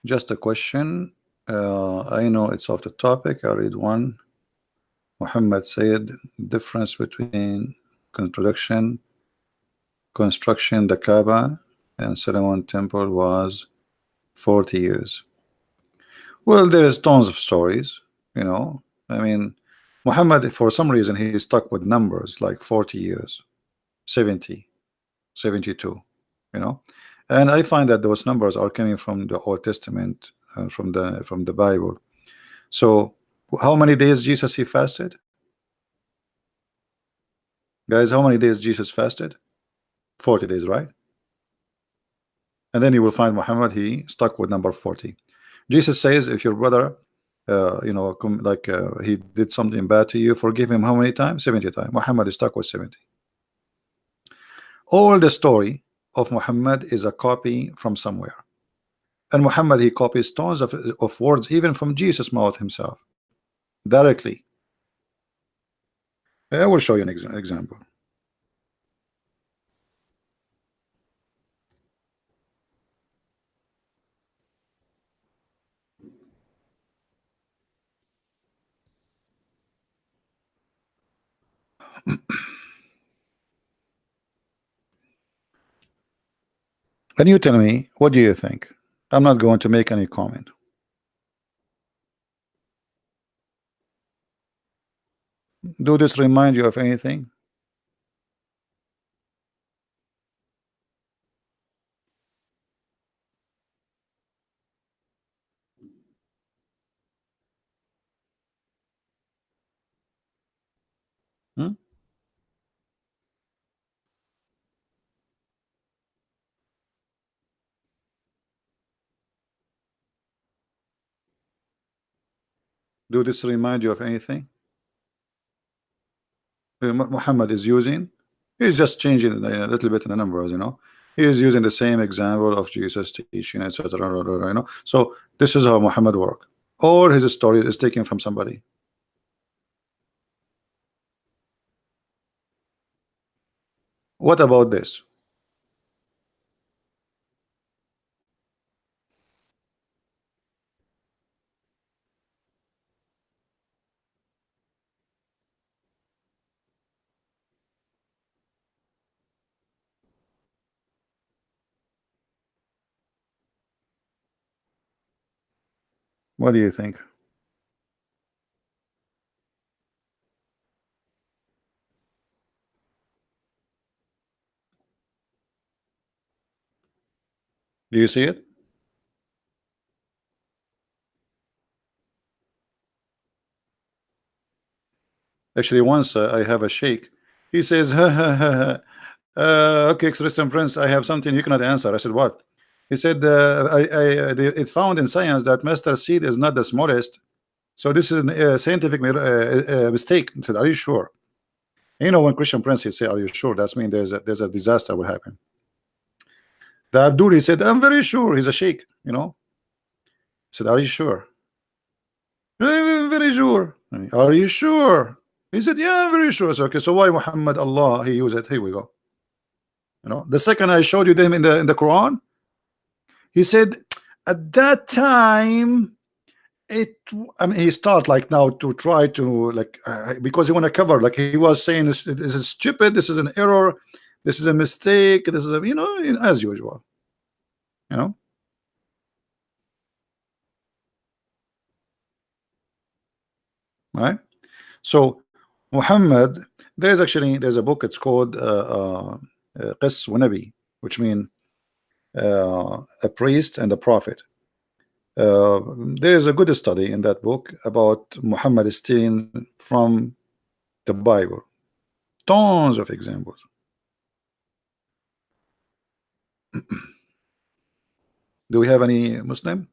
Just a question. I know it's off the topic. I read one. Muhammad said difference between construction, the Kaaba, and Solomon Temple was 40 years. Well, there is tons of stories, you know. I mean, Muhammad, for some reason, he's stuck with numbers like 40 years, 70, 72, you know. And I find that those numbers are coming from the Old Testament, from the Bible. So how many days Jesus he fasted? Guys, how many days Jesus fasted? 40 days, right? And then you will find Muhammad, he stuck with number 40. Jesus says, if your brother he did something bad to you, forgive him how many times? 70 times. Muhammad is stuck with 70. All the story of Muhammad is a copy from somewhere. And Muhammad, he copies tons of words even from Jesus' mouth himself, directly. I will show you an example. And you tell me, what do you think? I'm not going to make any comment. Do this remind you of anything? Hmm? Do this remind you of anything? Muhammad is using, he's just changing a little bit in the numbers. He is using the same example of Jesus teaching, etc. So this is how Muhammad worked. All his story is taken from somebody. What about this? What do you think? Do you see it? Actually, once I have a sheikh. He says, ha, ha, ha, ha. Okay, Christian Prince, I have something you cannot answer. I said, what? He said, it found in science that mustard seed is not the smallest. So this is a scientific mistake. I said, are you sure? When Christian Prince he say, are you sure? That's mean there's a disaster will happen. The Abdul, he said, I'm very sure. He's a sheikh. I said, are you sure? Very sure. Are you sure? He said, yeah, I'm very sure. So, okay, so why Muhammad Allah he used it? Here we go. The second I showed you them in the Quran, he said at that time I mean he start like now to try to like because he want to cover, like he was saying this is stupid, this is an error, this is a mistake, this is a as usual, you know right? So Muhammad, there's a book, it's called Qis wa Nabi, which mean a priest and a prophet. There is a good study in that book about Muhammad stealing from the Bible. Tons of examples. Do we have any Muslim?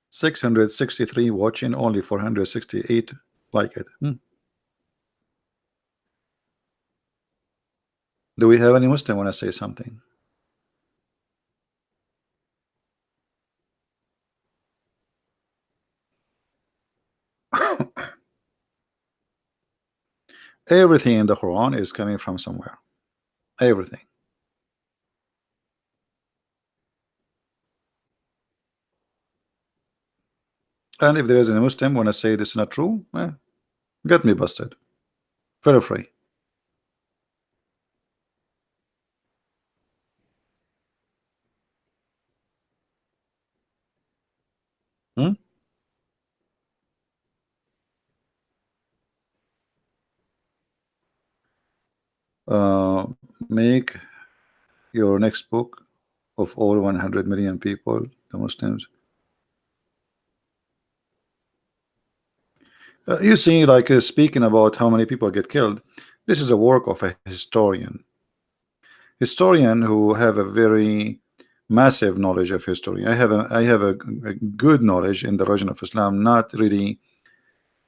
663 watching, only 468 like it. Do we have any Muslim want to say something? Everything in the Quran is coming from somewhere. Everything. And if there is a Muslim want to say this is not true, get me busted. Feel free. Hmm? uh, make your next book of all 100 million people, the Muslims. You see, like speaking about how many people get killed, this is a work of a historian who have a very massive knowledge of history. I have a good knowledge in the religion of Islam, not really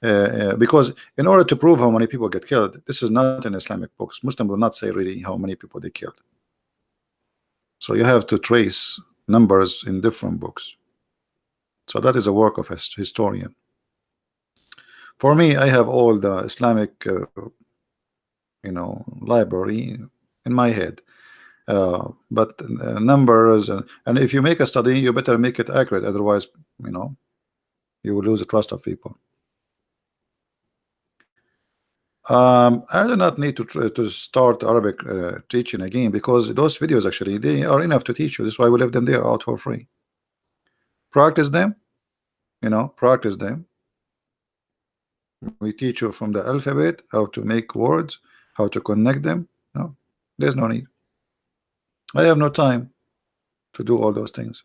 because in order to prove how many people get killed, this is not in Islamic books. Muslim will not say really how many people they killed. So you have to trace numbers in different books. So that is a work of a historian. For me, I have all the Islamic library in my head, but numbers and if you make a study, you better make it accurate, otherwise you will lose the trust of people. I do not need to start Arabic teaching again, because those videos actually they are enough to teach you. That's why we leave them there out for free. Practice them, practice them. We teach you from the alphabet how to make words, how to connect them. No, there's no need. I have no time to do all those things.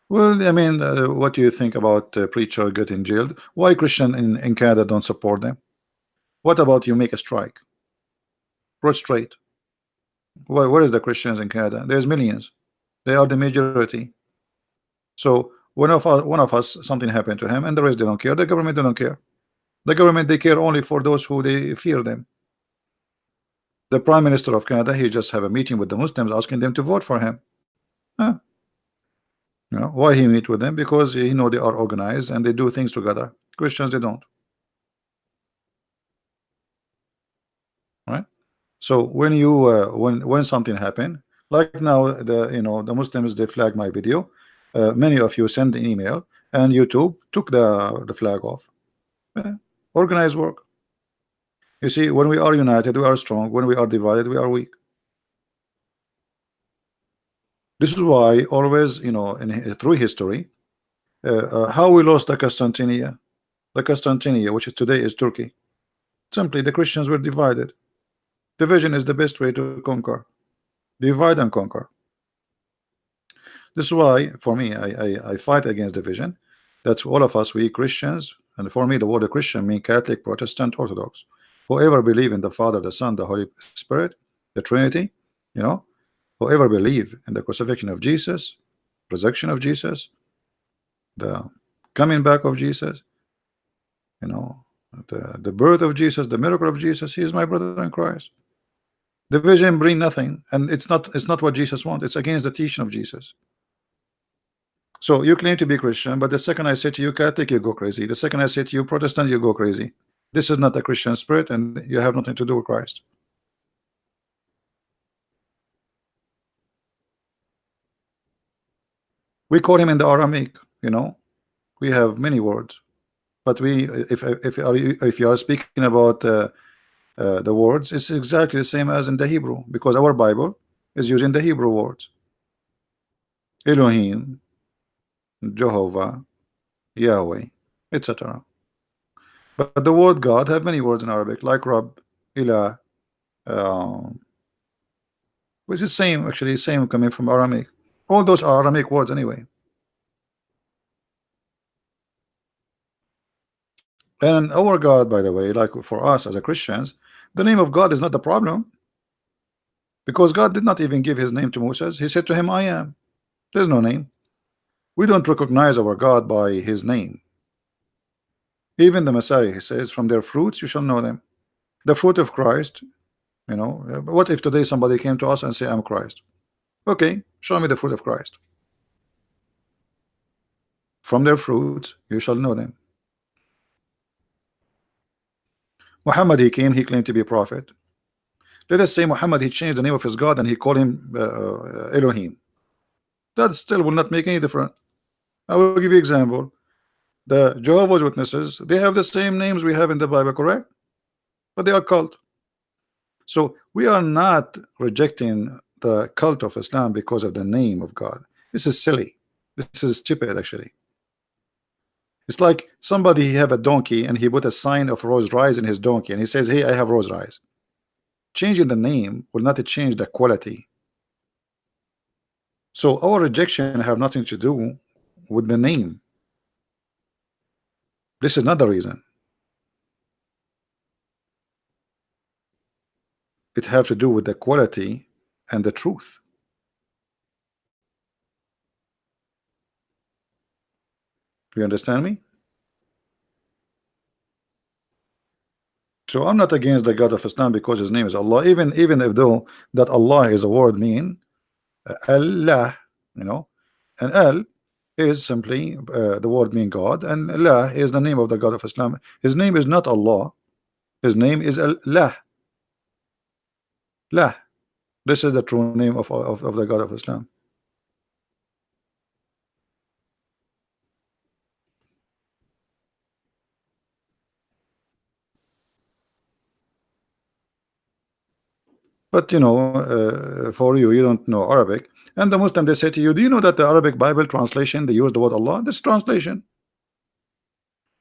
Well, I mean, what do you think about preacher getting jailed? Why Christian in Canada don't support them? What about you make a strike? Prostrate. Where is the Christians in Canada? There's millions. They are the majority. So one of us something happened to him, and the rest they don't care. The government they don't care. The government they care only for those who they fear them. The Prime Minister of Canada, he just have a meeting with the Muslims asking them to vote for him. Huh? Why he meet with them? Because he know they are organized and they do things together. Christians they don't. Right? So when you when something happen, like now the Muslims they flag my video. Many of you send an email and YouTube took the flag off. Organized work. You see, when we are united, we are strong. When we are divided, we are weak. This is why always, through history, how we lost the Constantinia, which is today is Turkey. Simply, the Christians were divided. Division is the best way to conquer. Divide and conquer. This is why, for me, I fight against division. That's all of us, we Christians, and for me, the word Christian means Catholic, Protestant, Orthodox. Whoever believe in the Father, the Son, the Holy Spirit, the Trinity, whoever believe in the crucifixion of Jesus, resurrection of Jesus, the coming back of Jesus, the birth of Jesus, the miracle of Jesus, he is my brother in Christ. Division bring nothing, and it's not what Jesus wants. It's against the teaching of Jesus. So you claim to be Christian, but the second I say to you Catholic, you go crazy. The second I say to you Protestant, you go crazy. This is not a Christian spirit, and you have nothing to do with Christ. We call him in the Aramaic, we have many words, but if you are speaking about the words, it's exactly the same as in the Hebrew, because our Bible is using the Hebrew words. Elohim, Jehovah, Yahweh, etc. But the word God have many words in Arabic, like Rab, Ilah, which is same, actually same coming from Aramaic. All those are Aramaic words anyway. And our God, by the way, like for us as a Christians, the name of God is not the problem, because God did not even give his name to Moses. He said to him, I am. There's no name. We don't recognize our God by his name. Even the Messiah, he says, from their fruits you shall know them. The fruit of Christ, what if today somebody came to us and say, I'm Christ? Okay, show me the fruit of Christ. From their fruits you shall know them. Muhammad, he came, he claimed to be a prophet. Let us say Muhammad, he changed the name of his God and he called him Elohim. That still will not make any difference. I will give you example. The Jehovah's Witnesses, they have the same names we have in the Bible, correct? But they are cult. So we are not rejecting the cult of Islam because of the name of God. This is silly. This is stupid, actually. It's like somebody, he have a donkey and he put a sign of Rose Rise in his donkey and he says, hey, I have Rose Rise. Changing the name will not change the quality. So our rejection have nothing to do with the name. This is not the reason. It have to do with the quality and the truth. You understand me? So I'm not against the God of Islam because his name is Allah, even if though that Allah is a word mean Allah, you know, and Al is simply the word mean God, and Allah is the name of the God of Islam. His name is not Allah, his name is Allah. La. This is the true name of the God of Islam. But you know, for you don't know Arabic, and the Muslim, they say to you, do you know that the Arabic Bible translation, they use the word Allah? This translation.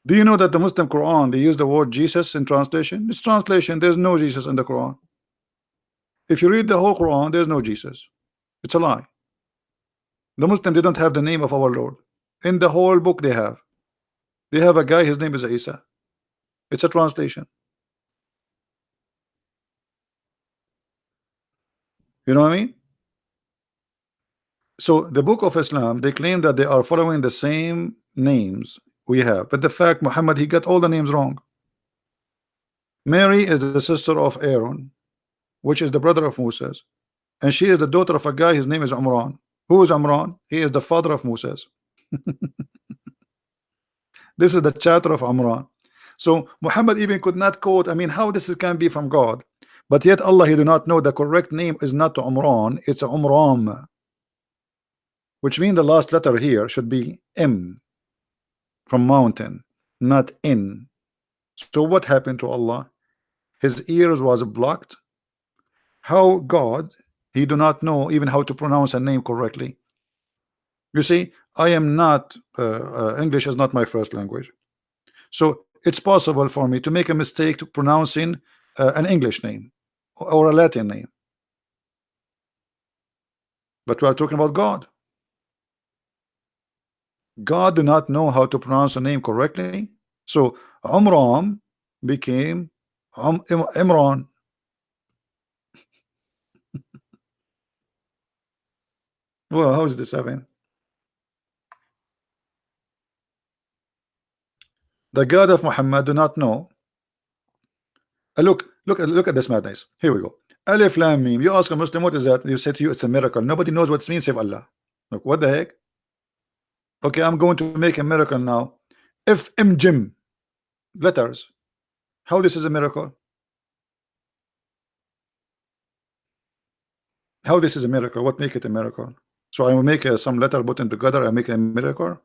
Do you know that the Muslim Quran, they use the word Jesus in translation? This translation. There's no Jesus in the Quran. If you read the whole Quran, there's no Jesus. It's a lie. The Muslim, they don't have the name of our Lord in the whole book. They have a guy, his name is Isa. It's a translation. You know what I mean? So the book of Islam, they claim that they are following the same names we have, but the fact Muhammad, he got all the names wrong. Mary is the sister of Aaron, which is the brother of Moses, and she is the daughter of a guy, his name is Umran. Who is Imran? He is the father of Moses. This is the chapter of Imran. So Muhammad even could not quote, I mean, how this can be from God? But yet Allah, he do not know the correct name is not Umran, it's Umram, which means the last letter here should be M from mountain, not in. So what happened to Allah? His ears was blocked. How God, he do not know even how to pronounce a name correctly. You see, I am not English is not my first language, so it's possible for me to make a mistake to pronouncing an English name or a Latin name, but we are talking about God. God do not know how to pronounce a name correctly, so Umram became Imran. Well, how is this happening? The God of Muhammad do not know. Look at this madness. Here we go. Alif Lam Mim. You ask a Muslim what is that? You say to you it's a miracle. Nobody knows what it means save Allah. Look, what the heck? Okay, I'm going to make a miracle now. If Jim letters, how this is a miracle? How this is a miracle? What make it a miracle? So I will make some letter put together and make a miracle.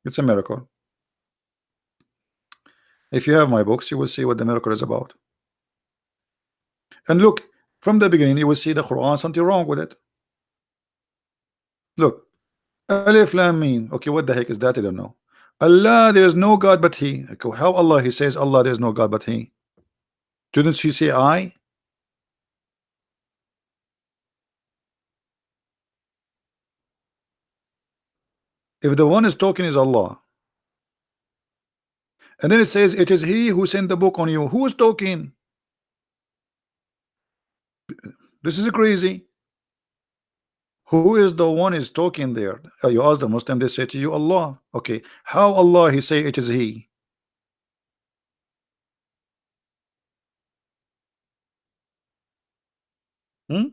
It's a miracle. If you have my books, you will see what the miracle is about. And look, from the beginning, you will see the Quran, something wrong with it. Look, Alif Lam Mim. Okay, what the heck is that? I don't know. Allah, there is no God but He. Okay, how Allah? He says Allah, there is no God but He. Didn't He say I? If the one is talking is Allah, and then it says it is He who sent the book on you, who is talking? This is crazy. Who is the one is talking there? You ask the Muslim, they say to you Allah. Okay, how Allah? He say it is He. Hmm?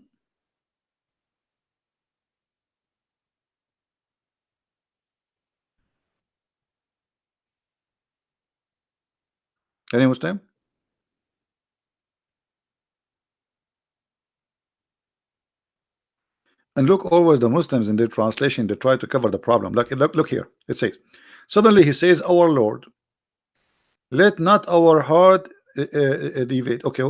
Any Muslim? And look, always the Muslims in their translation, they try to cover the problem. Look here. It says, suddenly he says, our Lord, let not our heart deviate. Okay,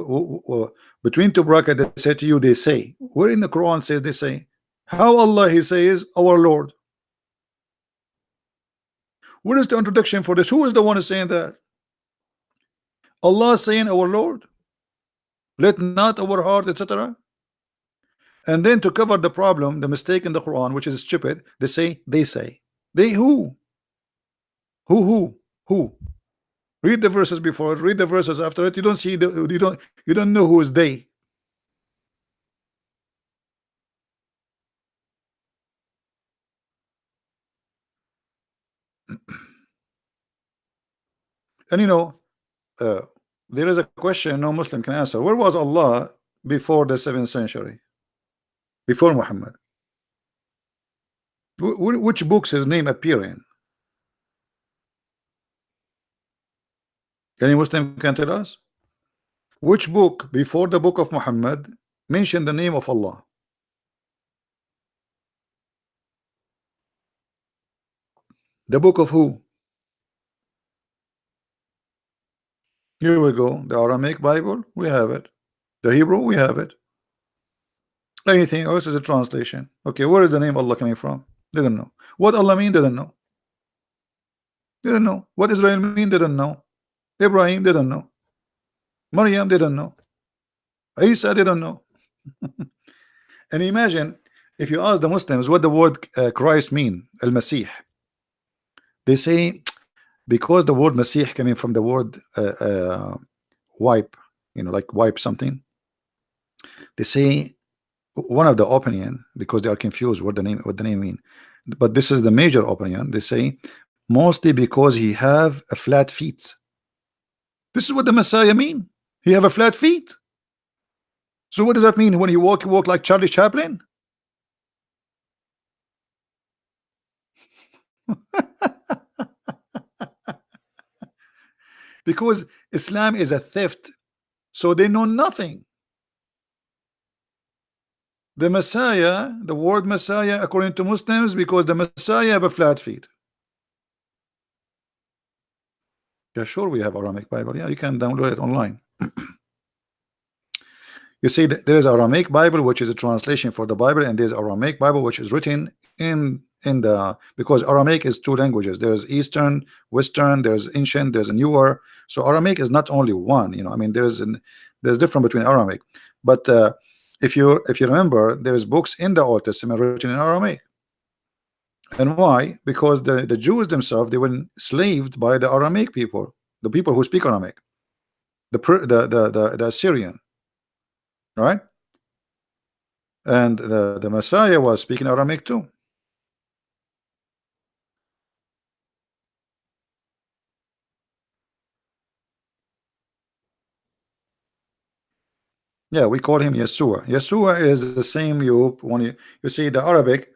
between two brackets, they say to you, they say. Where in the Quran says they say? How Allah he says, our Lord? Where is the introduction for this? Who is the one who's saying that? Allah saying, our Lord, let not our heart, etc. And then to cover the problem, the mistake in the Quran, which is stupid, they say, they who? Who? Read the verses before it, read the verses after it. You don't see the, you don't know who is they. And you know, there is a question no Muslim can answer. Where was Allah before the 7th century? Before Muhammad? Which books his name appear in? Any Muslim can tell us? Which book before the book of Muhammad mentioned the name of Allah? The book of who? Here we go. The Aramaic Bible, we have it. The Hebrew, we have it. Anything else is a translation. Okay, where is the name Allah coming from? Didn't know. What Allah mean? Didn't know. Didn't know. What Israel mean? Didn't know. Ibrahim didn't know. Maryam didn't know. Isa didn't know. And imagine if you ask the Muslims what the word Christ mean, al-Masih, they say because the word Masih coming from the word wipe, you know, like wipe something. They say one of the opinion, because they are confused what the name mean, but this is the major opinion. They say mostly because he have a flat feet. This is what the Messiah mean. He have a flat feet. So what does that mean when he walk like Charlie Chaplin? Because Islam is a theft, so they know nothing. The Messiah, the word Messiah according to Muslims, because the Messiah have a flat feet. Yeah, sure, we have Aramaic Bible. Yeah, you can download it online. You see, there is Aramaic Bible, which is a translation for the Bible, and there's Aramaic Bible, which is written in the, because Aramaic is two languages. There's Eastern, Western, there's ancient, there's a newer. So Aramaic is not only one. You know, I mean, there's difference between Aramaic. But if you remember, there's books in the Old Testament written in Aramaic. And why? Because the Jews themselves, they were enslaved by the Aramaic people, the people who speak Aramaic, the Assyrian, right? And the Messiah was speaking Aramaic too. Yeah, we call him Yeshua. Yeshua is the same when you see the Arabic,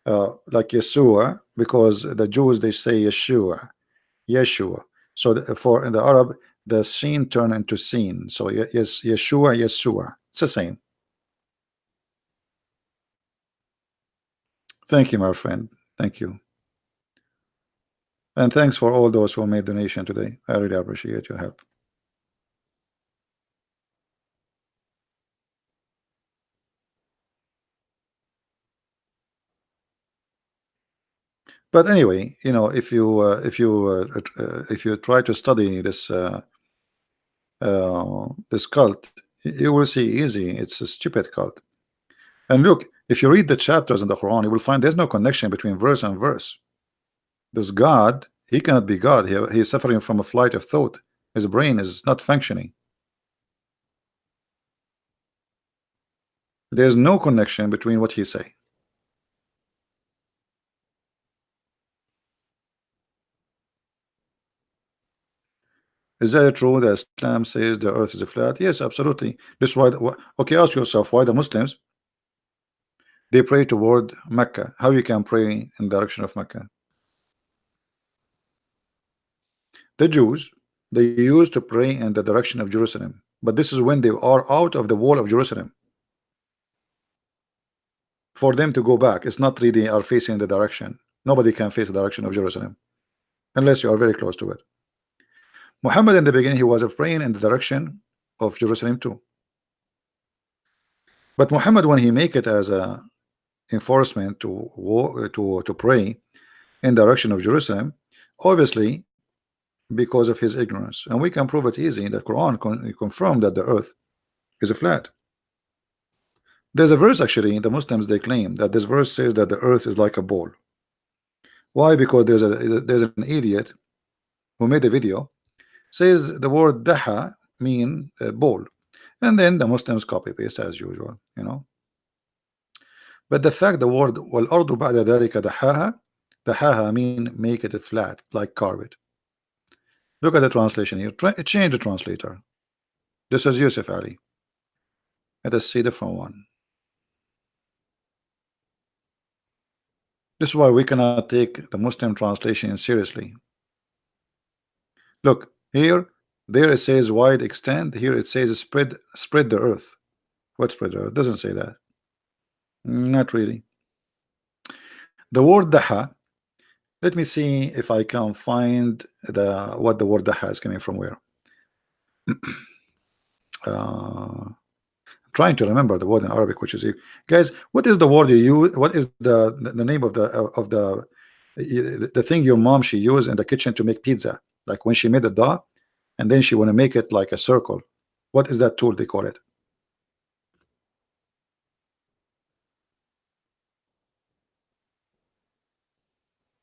like Yeshua, because the Jews they say Yeshua. So for in the Arab, the seen turn into seen. So yes, Yeshua. It's the same. Thank you, my friend. Thank you. And thanks for all those who made donation today. I really appreciate your help. But anyway, you know, if you try to study this this cult, you will see easy it's a stupid cult. And look, if you read the chapters in the Quran, you will find there's no connection between verse and verse. This God, he cannot be God. He is suffering from a flight of thought. His brain is not functioning. There's no connection between what he say. Is that true that Islam says the earth is flat? Yes, absolutely. This is why. Okay, ask yourself why the Muslims they pray toward Mecca. How you can pray in the direction of Mecca? The Jews they used to pray in the direction of Jerusalem, but this is when they are out of the wall of Jerusalem. For them to go back, it's not really are facing the direction. Nobody can face the direction of Jerusalem unless you are very close to it. Muhammad in the beginning he was praying in the direction of Jerusalem too. But Muhammad when he make it as a enforcement to pray in the direction of Jerusalem, Obviously, because of his ignorance, and we can prove it easy in the Quran. Confirm that the earth is a flat. There's a verse actually. The Muslims, they claim that this verse says that the earth is like a ball. Why? Because there's an idiot who made a video, says the word daha mean ball, and then the Muslims copy paste as usual, you know. But the fact the word والأرض بعد ذلك دحاها mean make it flat like carpet. Look at the translation here. Change the translator. This is Yusuf Ali. Let us see the different one. This is why we cannot take the Muslim translation seriously. Look here, there it says wide extent. Here it says spread the earth. What spread the earth? Doesn't say that. Not really. The word daha. Let me see if I can find what the word daha is coming from. Where? Trying to remember the word in Arabic, which is here. Guys, what is the word you use? What is the name of the thing your mom she used in the kitchen to make pizza? Like when she made the dough and then she want to make it like a circle. What is that tool they call it?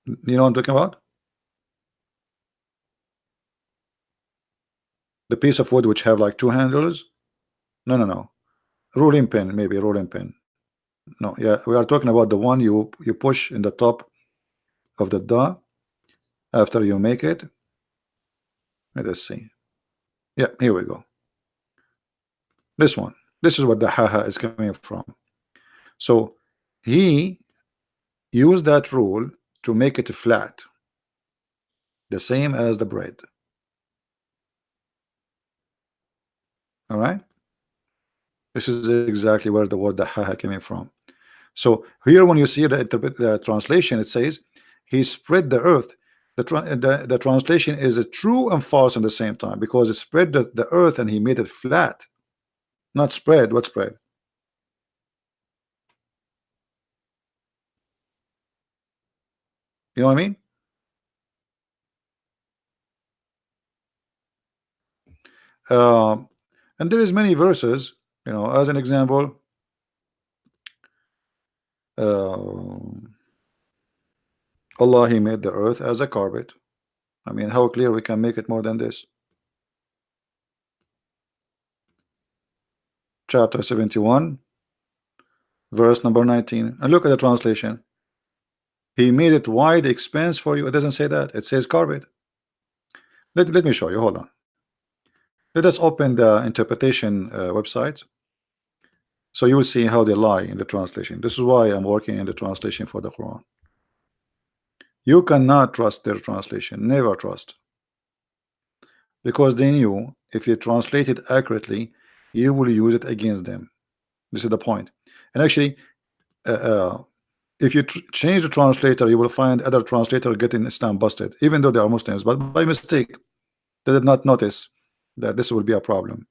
You know what I'm talking about? The piece of wood which have like two handles? No. Rolling pin, maybe rolling pin. No, yeah, we are talking about the one you push in the top of the dough after you make it. Let us see. Yeah, here we go. This one. This is what the haha is coming from. So he used that rule to make it flat, the same as the bread. All right. This is exactly where the word the haha coming from. So here, when you see the translation, it says he spread the earth. The translation is a true and false at the same time, because it spread the earth and he made it flat, not spread. What spread? You know what I mean? And there is many verses, you know, as an example. Allah, he made the earth as a carpet. I mean, how clear we can make it more than this? Chapter 71, verse number 19. And look at the translation. He made it wide expanse for you. It doesn't say that. It says carpet. Let me show you. Hold on. Let us open the interpretation website, so you will see how they lie in the translation. This is why I'm working in the translation for the Quran. You cannot trust their translation. Never trust. Because they knew if you translate it accurately, you will use it against them. This is the point. And actually, if you change the translator, you will find other translator getting Islam busted, even though they are Muslims, but by mistake they did not notice that this will be a problem.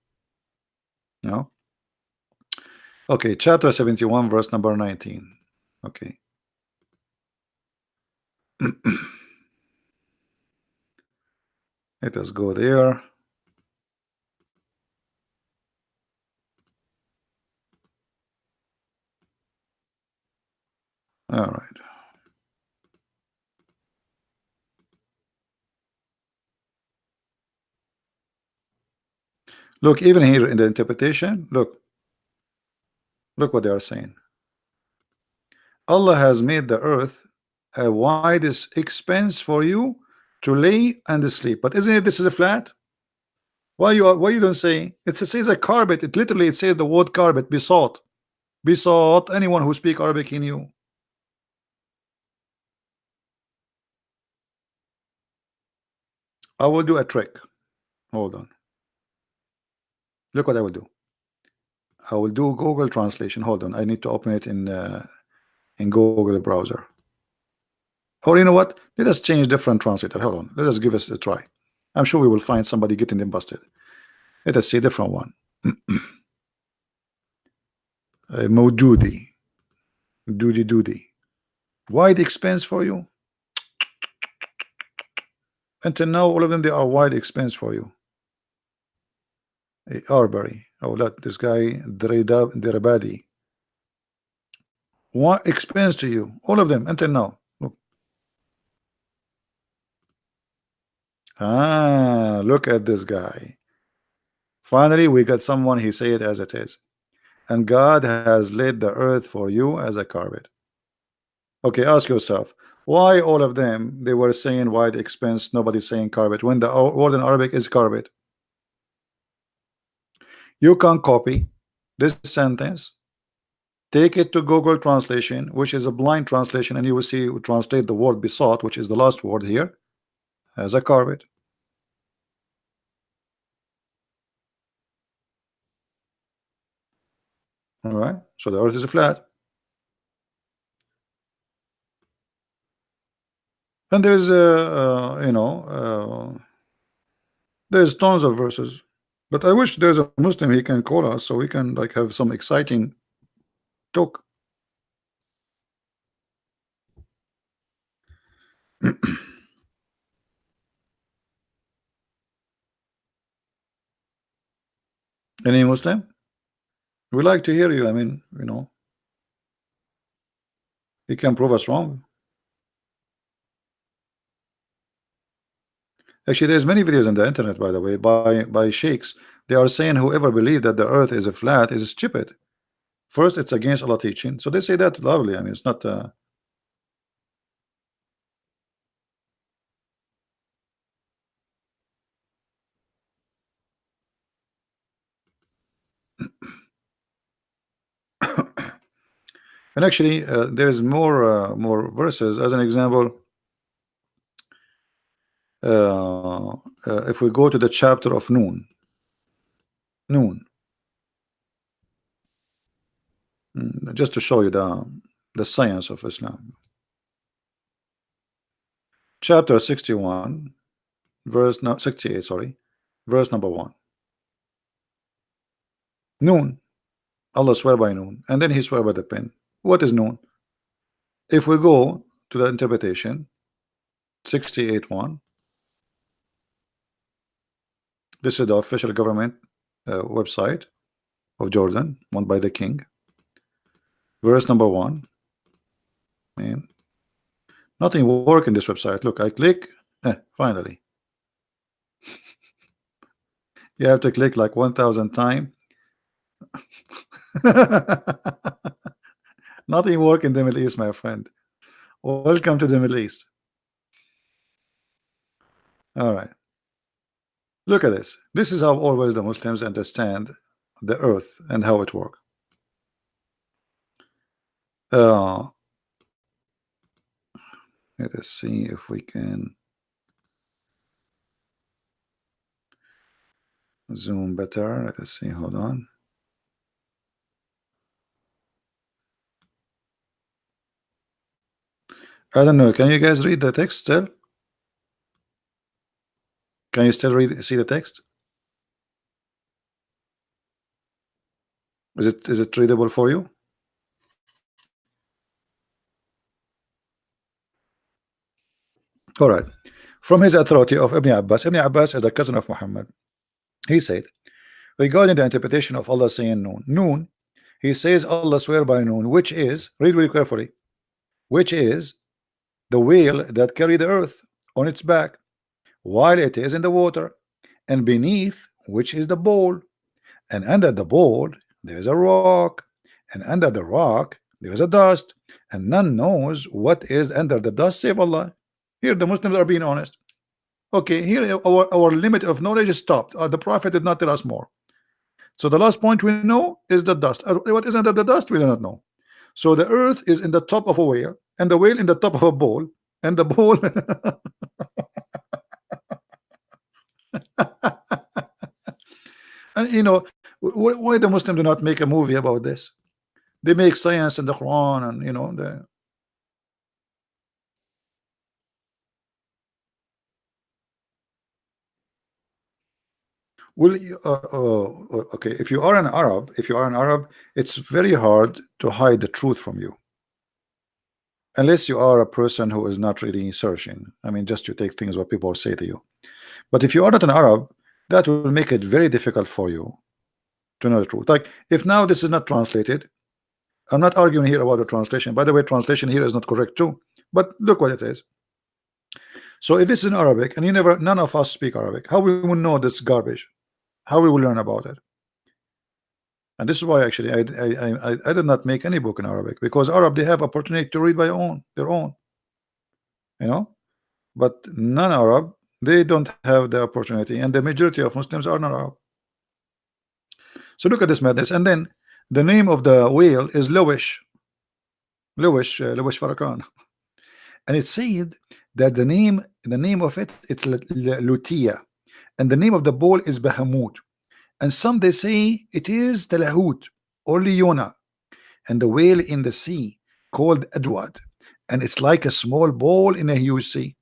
You know? Okay, chapter 71, verse number 19. Okay. Let us go there. All right. Look, even here in the interpretation, look what they are saying. Allah has made the earth a widest expanse for you to lay and sleep. But isn't it this is a flat? Why you don't say it says a carpet? It literally it says the word carpet, besought. Besought anyone who speak Arabic in you. I will do a trick. Hold on. Look what I will do. I will do Google translation. Hold on. I need to open it in Google browser. Or you know what? Let us change different translator. Hold on. Let us give us a try. I'm sure we will find somebody getting them busted. Let us see a different one. Modudi. Doody. Wide expense for you. Until now, all of them, they are wide expense for you. Arbery. Oh, that this guy Dirabadi. What expense to you? All of them until now. Look. Look at this guy. Finally, we got someone, he say it as it is. And God has laid the earth for you as a carpet. Okay, ask yourself, why all of them, they were saying wide expense, nobody's saying carpet, when the word in Arabic is carpet. You can copy this sentence, take it to Google translation, which is a blind translation, and you will see, translate the word besought, which is the last word here, as a carpet. All right, so the earth is flat. And there is there's tons of verses, but I wish there's a Muslim he can call us so we can like have some exciting talk. Any Muslim? We like to hear you. I mean, he can prove us wrong. Actually, there's many videos on the internet, by the way, by sheikhs. They are saying whoever believes that the earth is a flat is stupid. First, it's against Allah teaching, so they say that loudly. I mean, it's not. And actually, there is more verses. As an example, if we go to the chapter of Noon, just to show you the science of Islam. Chapter 61, verse 68. Sorry, verse number 1. Noon. Allah swear by Noon, and then He swear by the pen. What is Noon? If we go to the interpretation, 68:1. This is the official government website of Jordan, won by the king. Verse number 1. Man, nothing work in this website. Look, I click. Finally. You have to click like 1,000 times. Nothing work in the Middle East, my friend. Welcome to the Middle East. All right. Look at this. This is how always the Muslims understand the earth and how it works. Let us see if we can zoom better. Let us see. Hold on. I don't know. Can you guys read the text still? Can you still see the text? Is it readable for you? All right. From his authority of Ibn Abbas is the cousin of Muhammad. He said, regarding the interpretation of Allah saying Noon, he says Allah swear by Noon, which is, read really carefully, which is the whale that carry the earth on its back while it is in the water, and beneath which is the bowl, and under the bowl there is a rock, and under the rock there is a dust, and none knows what is under the dust save Allah. Here the Muslims are being honest. Okay, here our limit of knowledge is stopped. The Prophet did not tell us more. So the last point we know is the dust. What is under the dust we do not know. So the earth is in the top of a whale, and the whale in the top of a bowl, and the bowl and why the Muslims do not make a movie about this? They make science in the Quran, and the well, okay. If you are an Arab, it's very hard to hide the truth from you. unless you are a person who is not really searching. I mean, just to take things what people say to you. But if you are not an Arab, that will make it very difficult for you to know the truth. Like if now this is not translated, I'm not arguing here about the translation. By the way, translation here is not correct too. But look what it is. So if this is in Arabic and none of us speak Arabic, how we will know this garbage? How we will learn about it? And this is why actually I did not make any book in Arabic, because Arab they have opportunity to read by their own, you know. But non-Arab they don't have the opportunity, and the majority of Muslims are not Arab. So look at this madness. And then the name of the whale is Liwash, Liwash Farrakhan, and it said that the name of it's Lutiaya, and the name of the ball is Bahamut, and some they say it is Talhut or Liyona, and the whale in the sea called Edward, and it's like a small ball in a huge sea.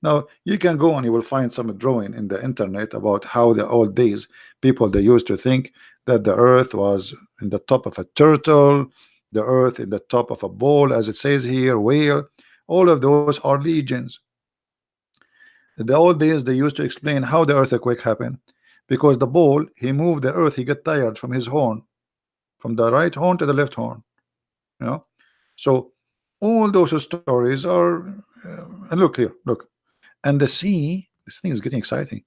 Now you can go and you will find some drawing in the internet about how the old days people they used to think that the earth was in the top of a turtle, the earth in the top of a ball, as it says here, whale. All of those are legions. The old days they used to explain how the earthquake happened, because the ball he moved the earth, he got tired from his horn, from the right horn to the left horn, you know. So all those stories are and look here, look. And the sea, this thing is getting exciting,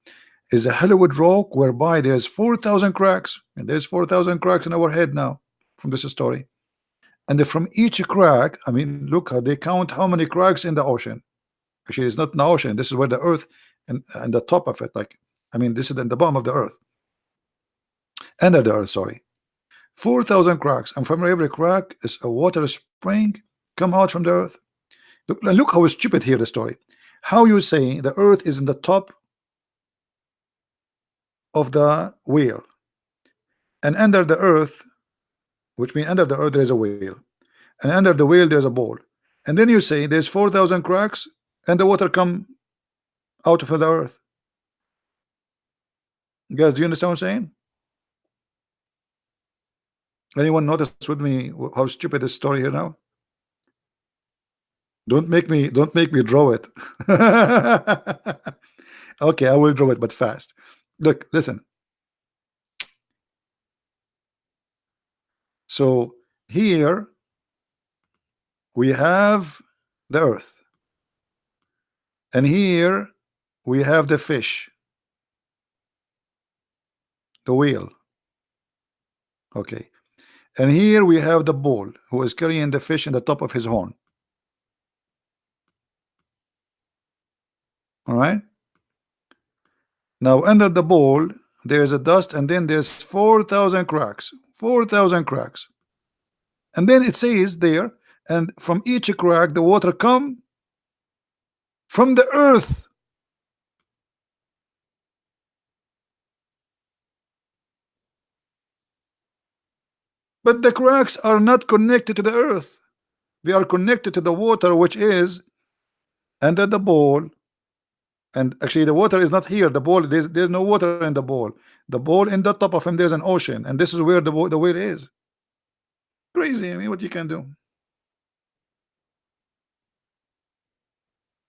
is a Hollywood rock whereby there's 4,000 cracks, and there's 4,000 cracks in our head now from this story. And from each crack, I mean, look how they count how many cracks in the ocean. Actually, it's not in the ocean. This is where the earth and the top of it, like, I mean, this is in the bottom of the earth, under the earth, sorry. 4,000 cracks, and from every crack is a water spring come out from the earth. Look how stupid here the story. How you say the earth is in the top of the wheel, and under the earth, which means under the earth there is a wheel, and under the wheel there's a ball, and then you say there's 4,000 cracks and the water come out of the earth. Guys, do you understand what I'm saying? Anyone notice with me how stupid this story here now? Don't make me draw it. Okay, I will draw it, but fast. Look, listen. So here we have the earth, and here we have the fish, the whale. Okay, and here we have the bull who is carrying the fish in the top of his horn. All right. Now under the bowl there's a dust, and then there's 4,000 cracks. 4,000 cracks. And then it says there, and from each crack the water come from the earth. But the cracks are not connected to the earth. They are connected to the water, which is under the bowl. And actually the water is not here. The bowl, there's no water in the bowl. The bowl, in the top of him there's an ocean, and this is where the whale is. Crazy. I mean, what you can do.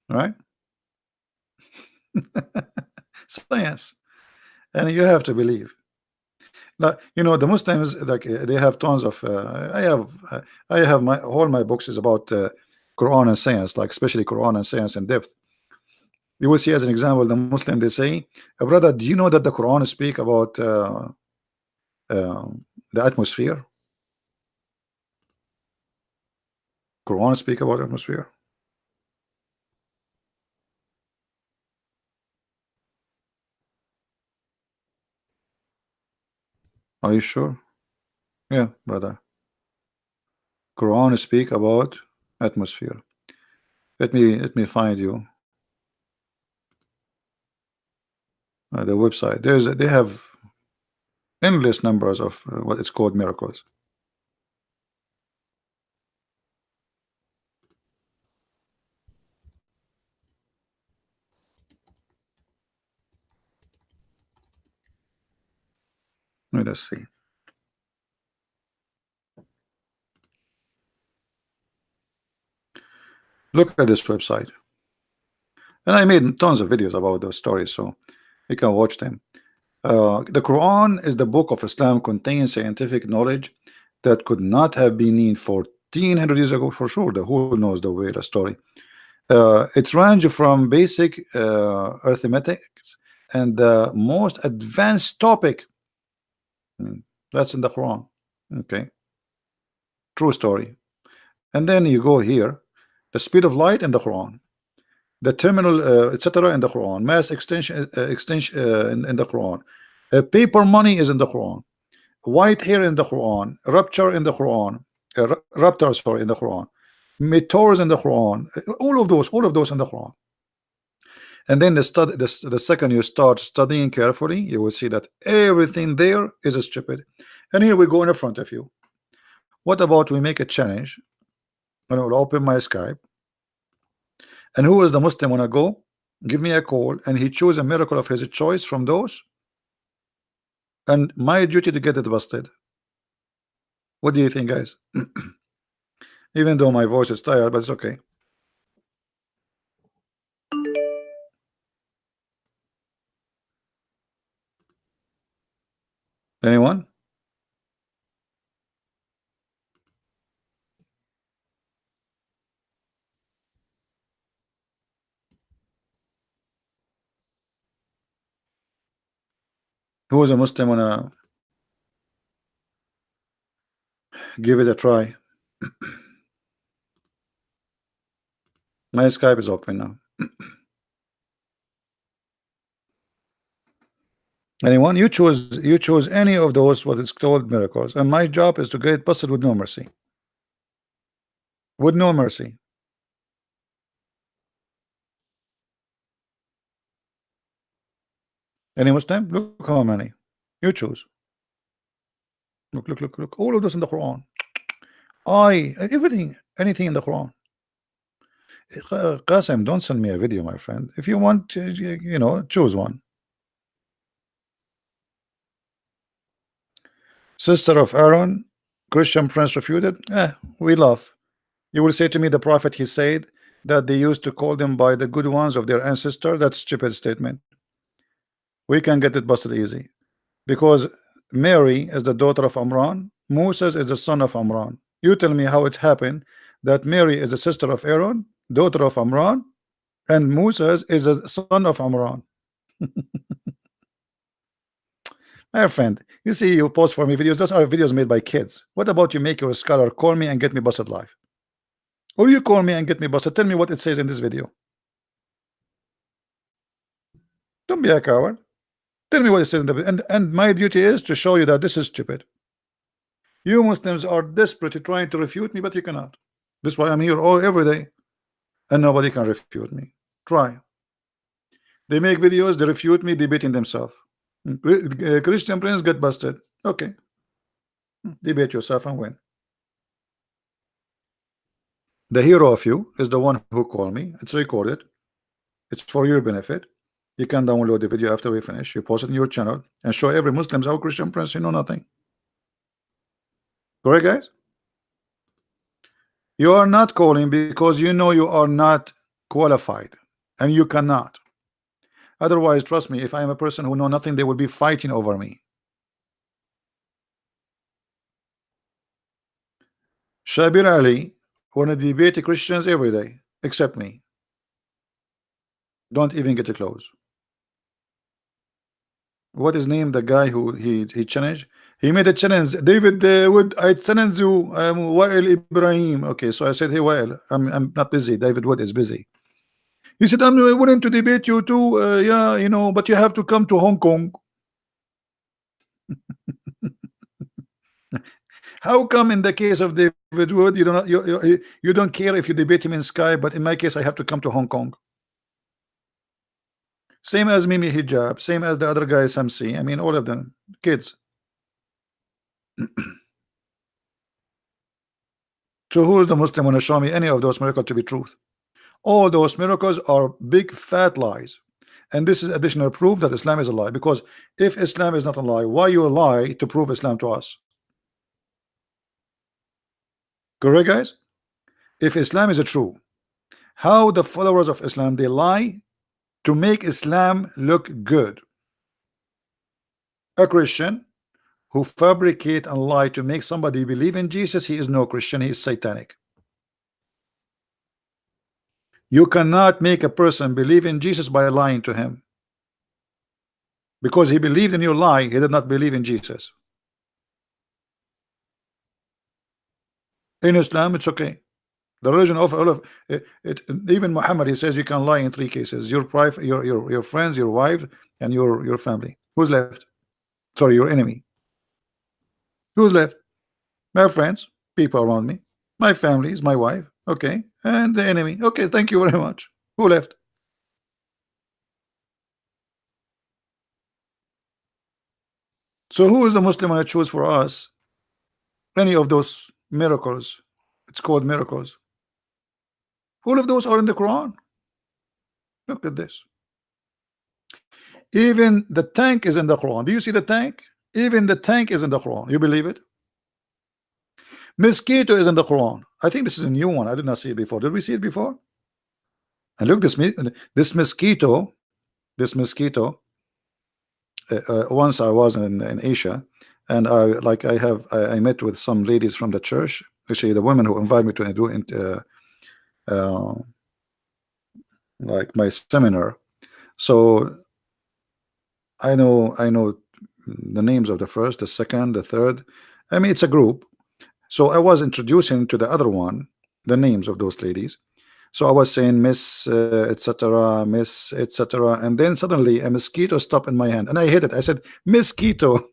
All right. Science, and you have to believe. Now, you know, the Muslims, like they have tons of I have my all my books is about Quran and science, like especially Quran and science in depth. You will see as an example the Muslim they say, brother, do you know that the Quran speak about uh, the atmosphere? Quran speak about atmosphere. Are you sure? Yeah, brother. Quran speak about atmosphere. Let me find you the website. They have endless numbers of what it's called miracles. Let us see. Look at this website. And I made tons of videos about those stories, so you can watch them. The Quran is the book of Islam, contains scientific knowledge that could not have been in 1400 years ago for sure. The who knows the way the story. It's range from basic arithmetics and the most advanced topic. That's in the Quran. Okay, true story. And then you go here, the speed of light in the Quran, the terminal, etc. in the Quran, mass extension in the Quran, paper money is in the Quran, white hair in the Quran, rupture in the Quran, raptor, sorry, in the Quran, meteors in the Quran, all of those in the Quran. And then the second you start studying carefully, you will see that everything there is stupid. And here we go in front of you. What about we make a challenge? And I will open my Skype. And who is the Muslim wanna go? Give me a call, and he choose a miracle of his choice from those. And my duty to get it busted. What do you think, guys? Even though my voice is tired, but it's okay. Anyone? Who is a Muslim wanna give it a try? My Skype is open now. Anyone? You choose any of those what is called miracles, and my job is to get busted with no mercy. With no mercy. Any Muslim? Look how many. You choose. Look. All of this in the Quran. Everything, anything in the Quran. Qasim, don't send me a video, my friend. If you want, you know, choose one. Sister of Aaron, Christian prince refuted. We laugh. You will say to me, the prophet, he said that they used to call them by the good ones of their ancestor. That's stupid statement. We can get it busted easy, because Mary is the daughter of Imran. Musa is the son of Imran. You tell me how it happened that Mary is the sister of Aaron, daughter of Imran, and Musa is a son of Imran. My friend, you see, you post for me videos. Those are videos made by kids. What about you make your scholar call me and get me busted live? Or you call me and get me busted. Tell me what it says in this video. Don't be a coward. Tell me what it says in the and my duty is to show you that this is stupid. You Muslims are desperately trying to refute me, but you cannot. This is why I'm here every day, and nobody can refute me. Try. They make videos, they refute me, debating themselves. Christian prince get busted. Okay. Debate yourself and win. The hero of you is the one who called me. It's recorded. It's for your benefit. You can download the video after we finish. You post it in your channel and show every Muslim how Christian prince, you know nothing. Correct, guys? You are not calling because you know you are not qualified, and you cannot. Otherwise, trust me, if I am a person who know nothing, they will be fighting over me. Shabir Ali wanna debate Christians every day, except me. Don't even get close. What is name the guy who he challenged? He made a challenge. David would I challenge you? Wael Ibrahim. Okay, so I said, hey Wael, I'm not busy. David Wood is busy. He said, I'm willing to debate you too. Yeah, you know, but you have to come to Hong Kong. How come in the case of David Wood, you don't care if you debate him in Sky, but in my case, I have to come to Hong Kong? Same as Mimi Hijab, same as the other guy Samsi. I mean, all of them kids. So who is the Muslim want to show me any of those miracles to be truth? All those miracles are big fat lies, and this is additional proof that Islam is a lie. Because if Islam is not a lie, why you lie to prove Islam to us? Correct, guys? If Islam is a true, how the followers of Islam, they lie to make Islam look good. A Christian who fabricate and lie to make somebody believe in Jesus, he is no Christian, he is satanic. You cannot make a person believe in Jesus by lying to him, because he believed in your lie. He did not believe in Jesus. In Islam, it's okay. The religion of all of it, even Muhammad, he says you can lie in 3 cases: your private, your friends, your wife, and your family. Who's left? Sorry, your enemy. Who's left? My friends, people around me, my family is my wife, okay, and the enemy. Okay, thank you very much. Who left? So who is the Muslim I choose for us? Any of those miracles? It's called miracles. All of those are in the Quran. Look at this. Even the tank is in the Quran. Do you see the tank? Even the tank is in the Quran. You believe it? Mosquito is in the Quran. I think this is a new one. I did not see it before. Did we see it before? And look, this mosquito, once I was in Asia, and I met with some ladies from the church, actually the women who invited me to do like my seminar. So I know the names of the first, the second, the third. I mean, it's a group. So I was introducing to the other one the names of those ladies. So I was saying Miss etc., Miss etc., and then suddenly a mosquito stopped in my hand, and I hit it. I said mosquito.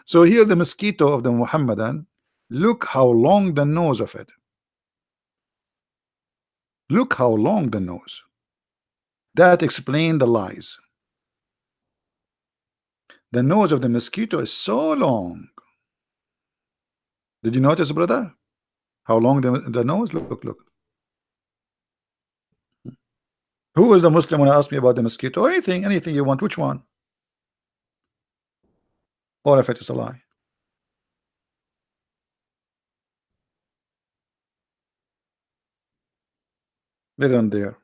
So here the mosquito of the Muhammadan. Look how long the nose of it. Look how long the nose. That explains the lies. The nose of the mosquito is so long. Did you notice, brother? How long the nose? Look. Who is the Muslim when I ask me about the mosquito? Anything you want. Which one? Or if it is a lie. They don't dare.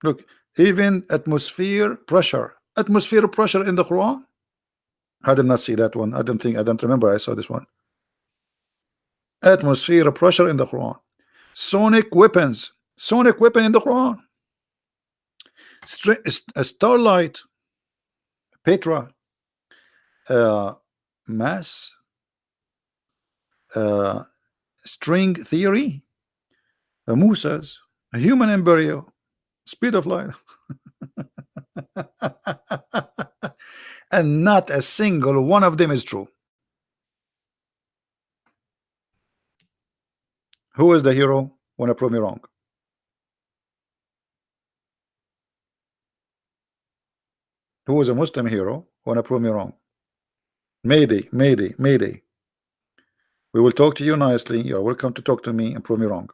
Look, even atmosphere pressure in the Quran. I did not see that one. I don't remember I saw this one. Atmosphere pressure in the Quran. Sonic weapon in the Quran. Starlight, Petra, mass, string theory, Musa's, a human embryo, speed of light. And not a single one of them is true. Who is the hero? Want to prove me wrong? Who is a Muslim hero? Want to prove me wrong? Mayday. We will talk to you nicely. You are welcome to talk to me and prove me wrong.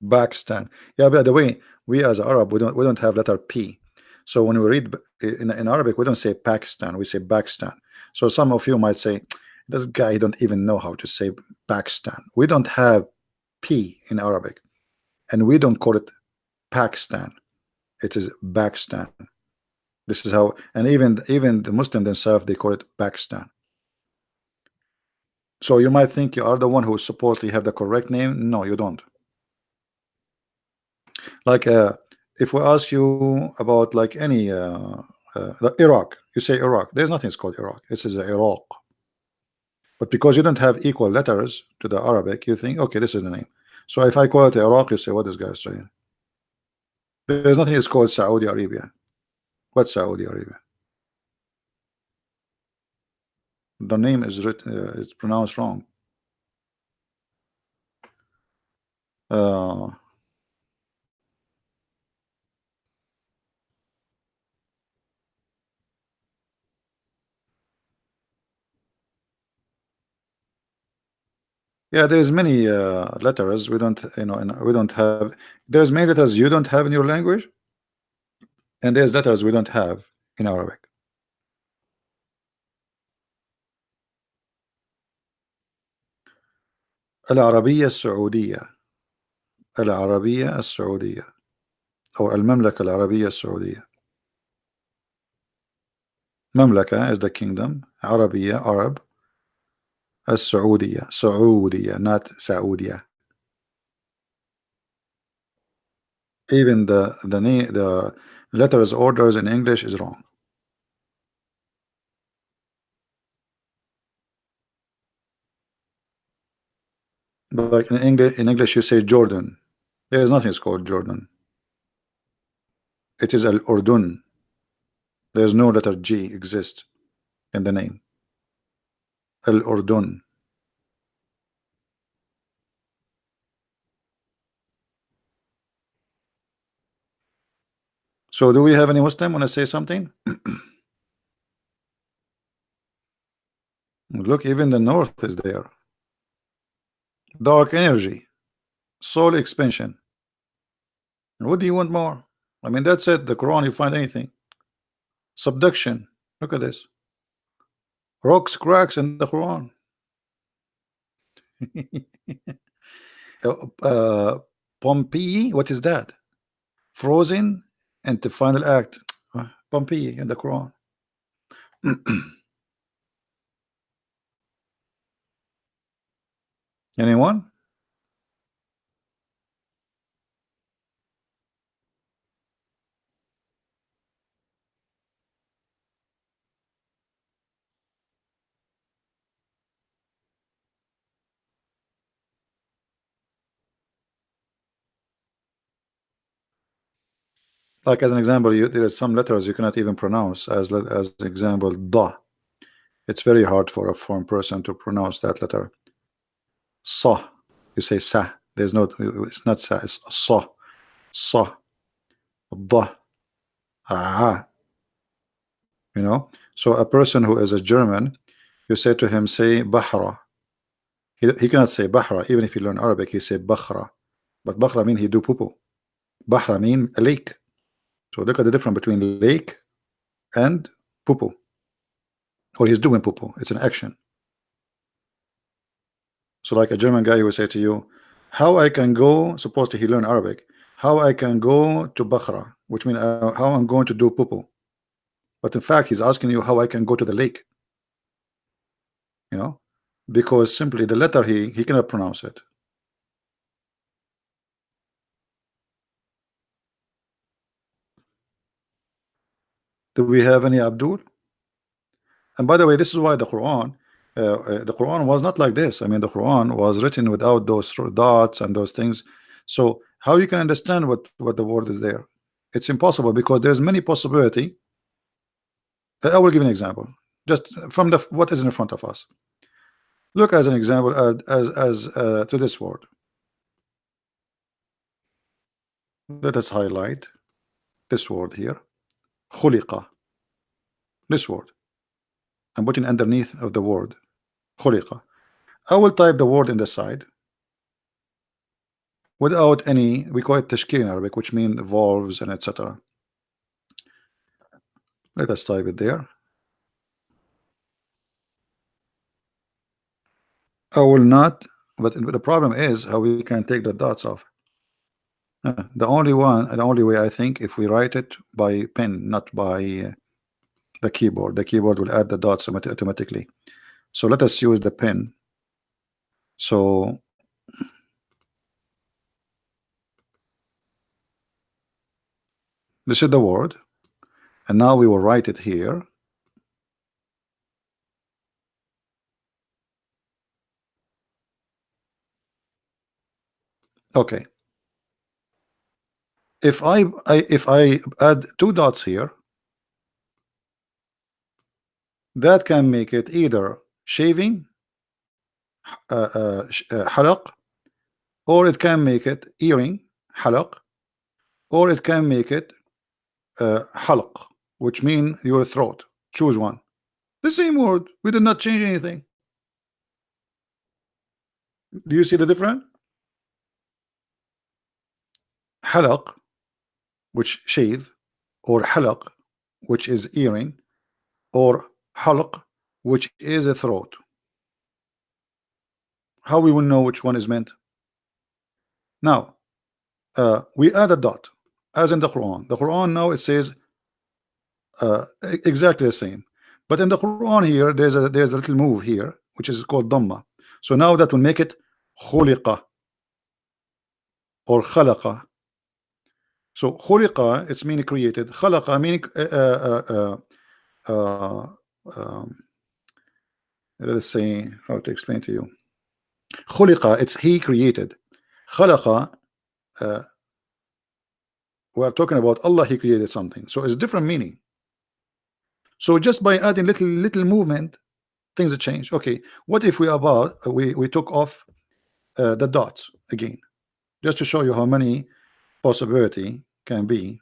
Pakistan. Yeah, by the way, we as Arab, we don't have letter P. So when we read in Arabic, we don't say Pakistan, we say Pakistan. So some of you might say, this guy don't even know how to say Pakistan. We don't have P in Arabic, and we don't call it Pakistan. It is Pakistan. This is how, and even the Muslim themselves, they call it Pakistan. So you might think you are the one who supposedly have the correct name. No, you don't. Like if we ask you about like any Iraq, you say Iraq. There's nothing called Iraq. It says Iraq. But because you don't have equal letters to the Arabic, you think, okay, this is the name. So if I call it Iraq, you say, what this guy is saying? There's nothing is called Saudi Arabia. What's Saudi Arabia? The name is it's pronounced wrong. Yeah, there's many letters we don't, we don't have. There's many letters you don't have in your language, and there's letters we don't have in Arabic. العربية السعودية. العربية السعودية أو المملكة العربية السعودية. مملكة is the kingdom. عربية Arab. السعودية سعودية not Saudia. Even the letters orders in English is wrong. Like in English you say Jordan. There is nothing called Jordan. It is Al-Urdun. There's no letter G exist in the name. Al-Urdun. So do we have any Muslim want to say something? Look, even the north is there. Dark energy, soul expansion. What do you want more? I mean, that's it. The Quran, you find anything. Subduction. Look at this. Rocks cracks in the Quran. Pompeii, what is that? Frozen and the final act. Pompeii in the Quran. Anyone? Like as an example, there are some letters you cannot even pronounce. As example, da. It's very hard for a foreign person to pronounce that letter. Sa. You say sa. There's no. It's not sa. It's sa. Sa. Da. Ah. You know. So a person who is a German, you say to him, say Bahra. He cannot say Bahra. Even if he learn Arabic, he say Bakhra. But Bakhra mean he do poo poo. Bahra mean a lake. So look at the difference between lake and poo poo. Or he's doing poo poo. It's an action. So like a German guy will say to you, how I can go, supposed to he learn Arabic, how I can go to Bakhra, which means how I'm going to do poo poo. But in fact, he's asking you how I can go to the lake. You know, because simply the letter he cannot pronounce it. Do we have any Abdul? And by the way, this is why the Quran was not like this. I mean, the Quran was written without those dots and those things. So how you can understand what the word is there? It's impossible because there's many possibility. I will give an example just from the what is in front of us. Look as an example to this word. Let us highlight this word here. Khuliqa. This word. I'm putting underneath of the word khuliqa. I will type the word in the side without any, we call it tashkil in Arabic, which means valves and etc. Let us type it there. I will not, but the problem is how we can take the dots off. The only way I think if we write it by pen, not by the keyboard. The keyboard will add the dots automatically. So let us use the pen. So this is the word, and now we will write it here. Okay. If I add two dots here, that can make it either shaving, halaq, or it can make it earring, halaq, or it can make it halq, which mean your throat. Choose one. The same word. We did not change anything. Do you see the difference? Halaq, which shave, or halaq, which is earring, or halq, which is a throat. How we will know which one is meant? Now, we add a dot, as in the Quran. The Quran now it says exactly the same, but in the Quran here there's a little move here which is called dhamma. So now that will make it khuliqa or khalaqa. So khuliqa, it's meaning created. Khalaqa meaning let's say, how to explain to you. Khuliqa, it's he created. Khalaqa, we are talking about Allah, he created something, so it's different meaning. So just by adding little movement, things change. Okay, what if we took off the dots again, just to show you how many possibility can be.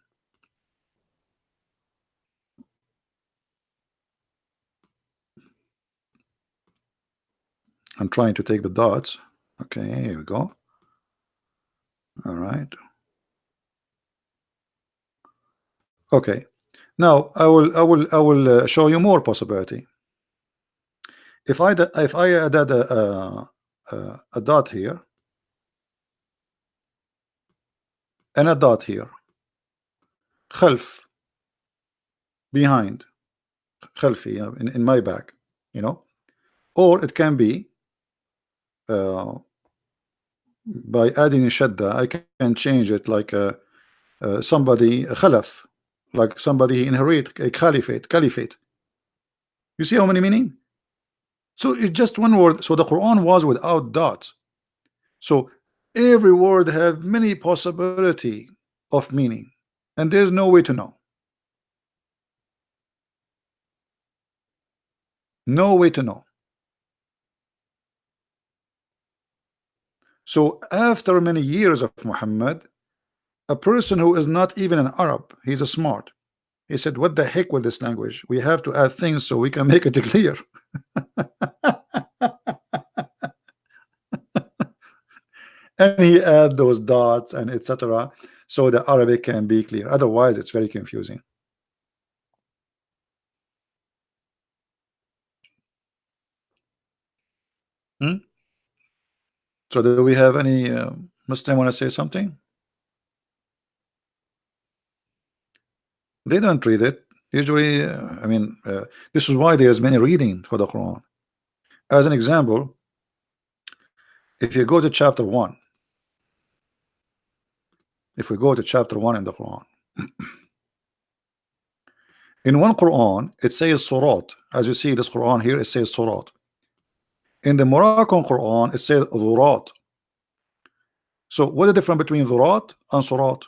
I'm trying to take the dots. Okay, here we go. All right. Okay. Now I will show you more possibility. If I added a dot here and a dot here, khalf, behind, khalfi, in my back, you know, or it can be by adding a shadda. I can change it like somebody khalaf, like somebody inherit a caliphate. You see how many meaning? So it's just one word. So the Quran was without dots. So every word have many possibility of meaning, and there's no way to know. No way to know. So after many years of Muhammad, a person who is not even an Arab, he's a smart. He said, what the heck with this language? We have to add things so we can make it clear. And he add those dots and etc. so the Arabic can be clear. Otherwise, it's very confusing. So do we have any Muslim want to say something? They don't read it. Usually, I mean, this is why there's many reading for the Quran. As an example, if you go to chapter 1, if we go to chapter 1 in the Quran, in one Quran, it says surat. As you see this Quran here, it says surat. In the Moroccan Quran, it says dhurat. So what is the difference between dhurat and surat?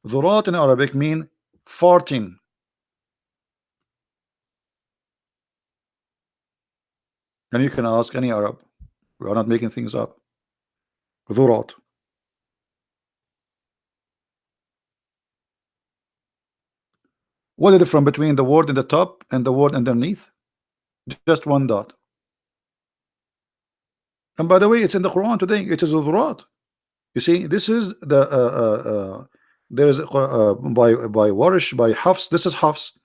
Dhurat in Arabic mean farting. And you can ask any Arab. We are not making things up. Dhurat. What is the difference between the word in the top and the word underneath? Just one dot. And by the way, it's in the Quran today. It is dhurat. You see, this is the there is by Warish, by Hafs. This is Hafs.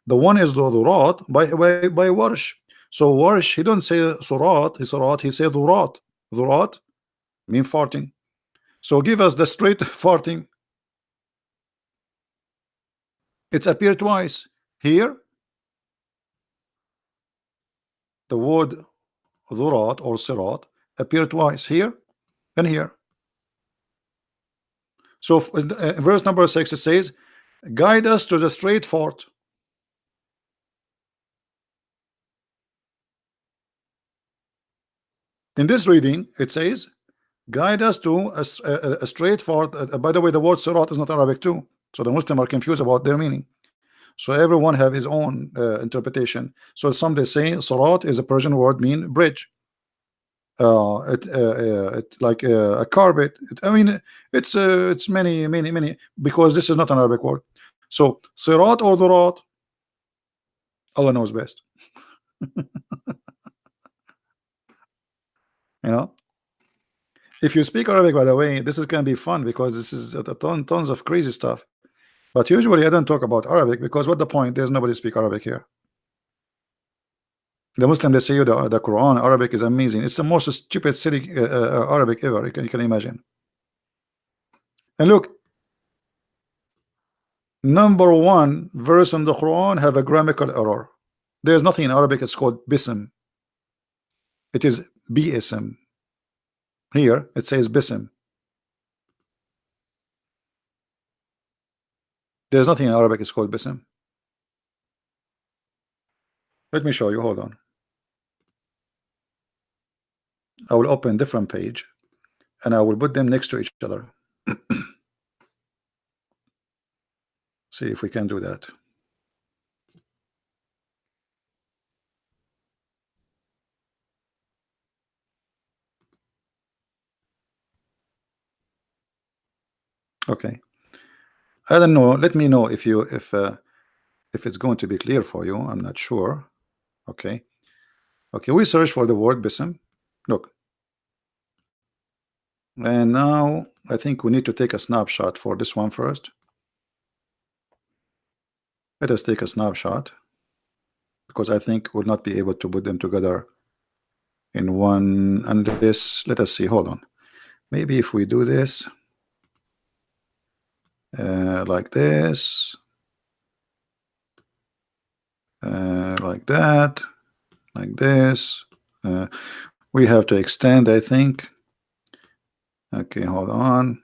The one is the dhurat by Warish. So Warish, he don't say surat, he say dhurat. Dhurat mean farting. So give us the straight farting. It's appeared twice here. The word dhurat or sirat appeared twice here and here. So in verse number 6 it says, guide us to the straight fort. In this reading it says, guide us to a straight fort. By the way, the word sirat is not Arabic too, so the Muslims are confused about their meaning. So everyone have his own interpretation. So some they say sirat is a Persian word mean bridge. It like a carpet. I mean, it's many because this is not an Arabic word. So sirat or dhurat, Allah knows best. You know, if you speak Arabic, by the way, this is going to be fun because this is tons of crazy stuff. But usually I don't talk about Arabic because what the point? There's nobody speak Arabic here. The Muslim, they say you the Quran Arabic is amazing. It's the most stupid silly Arabic ever. You can imagine. And look, number one verse in the Quran have a grammatical error. There's nothing in Arabic. It's called bism. It is bism. Here it says bism. There's nothing in Arabic. It's called bism. Let me show you. Hold on. I will open different page and I will put them next to each other. See if we can do that. Okay. I don't know. Let me know if it's going to be clear for you. I'm not sure. Okay. Okay. We search for the word bism. Look. And now I think we need to take a snapshot for this one first. Let us take a snapshot because I think we'll not be able to put them together in one unless, let us see, hold on. Maybe if we do this like this, like that, like this, we have to extend, I think. Okay, hold on.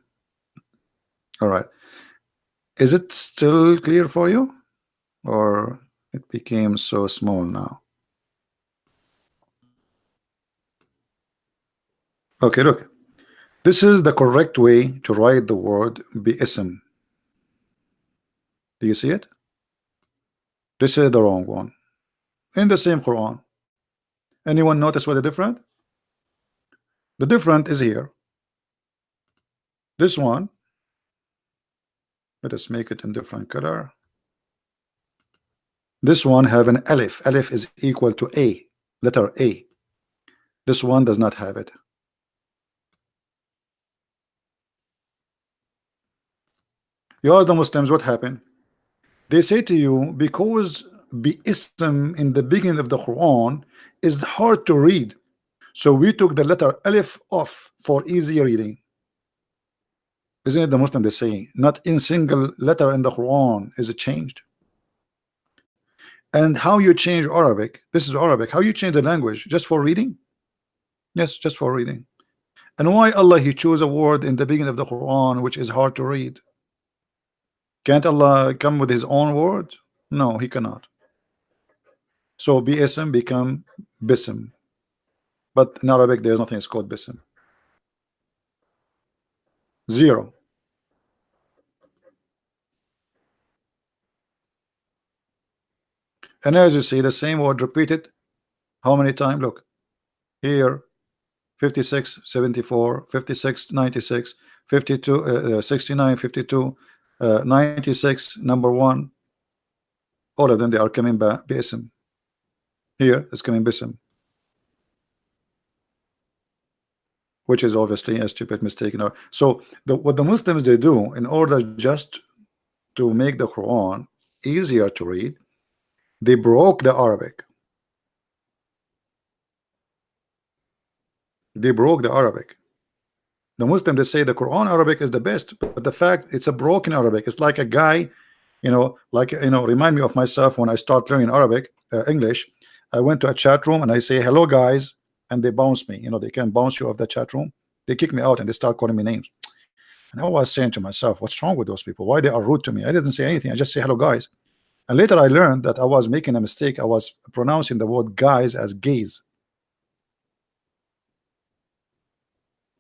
All right. Is it still clear for you? Or it became so small now? Okay, look. This is the correct way to write the word bi'ism. Do you see it? This is the wrong one. In the same Quran. Anyone notice what the different? The different is here. This one, let us make it in different color. This one have an alif. Alif is equal to A, letter A. This one does not have it. You ask the Muslims what happened. They say to you, because bi'ism in the beginning of the Quran is hard to read, so we took the letter alif off for easy reading. Isn't it the Muslim they say? Not in single letter in the Quran is it changed. And how you change Arabic? This is Arabic. How you change the language? Just for reading? Yes, just for reading. And why Allah He chose a word in the beginning of the Quran which is hard to read? Can't Allah come with His own word? No, He cannot. So BSM become bism. But in Arabic there's nothing is called bism. Zero. And as you see, the same word repeated how many times? Look here, 56, 74, 56, 96, 52, 69, 52, 96, number one. All of them, they are coming back bism. Here it's coming bism, which is obviously a stupid mistake. So what the Muslims they do in order just to make the Quran easier to read, they broke the Arabic. They broke the Arabic. The Muslim they say the Quran Arabic is the best, but the fact it's a broken Arabic. It's like a guy, remind me of myself when I start learning Arabic, English. I went to a chat room and I say hello guys, and they bounce me. They can bounce you off the chat room. They kick me out and they start calling me names. And I was saying to myself, what's wrong with those people? Why they are rude to me? I didn't say anything. I just say hello guys. And later I learned that I was making a mistake. I was pronouncing the word guys as gays.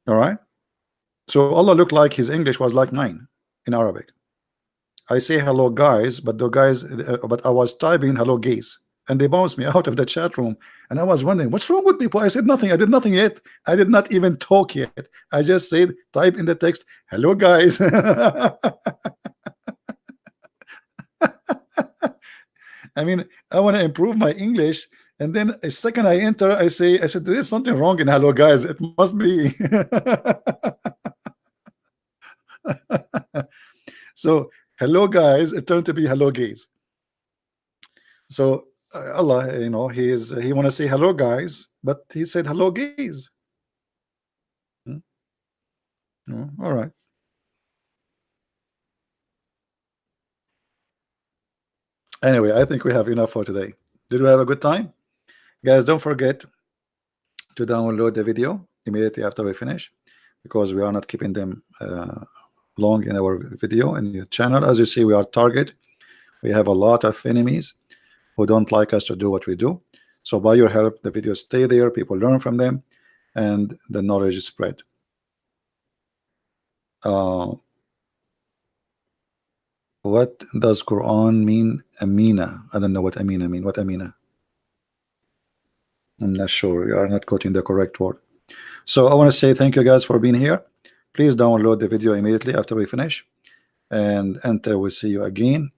All right. So Allah looked like his English was like mine in Arabic. I say hello guys, but but I was typing hello gays, and they bounced me out of the chat room. And I was wondering what's wrong with people. I said nothing. I did nothing yet. I did not even talk yet. I just said type in the text hello guys. I mean, I want to improve my English, and then a second I enter, I said there is something wrong in hello guys. It must be. So hello guys, it turned to be hello gays. So Allah, he want to say hello guys, but he said hello gays. Hmm? All right. Anyway, I think we have enough for today. Did we have a good time? Guys, don't forget to download the video immediately after we finish, because we are not keeping them long in our video and your channel. As you see, we are target. We have a lot of enemies who don't like us to do what we do. So by your help, the videos stay there, people learn from them, and the knowledge is spread. What does Quran mean? Amina. I don't know what Amina mean. What Amina? I'm not sure. You are not quoting the correct word. So I want to say thank you guys for being here. Please download the video immediately after we finish, and until we see you again.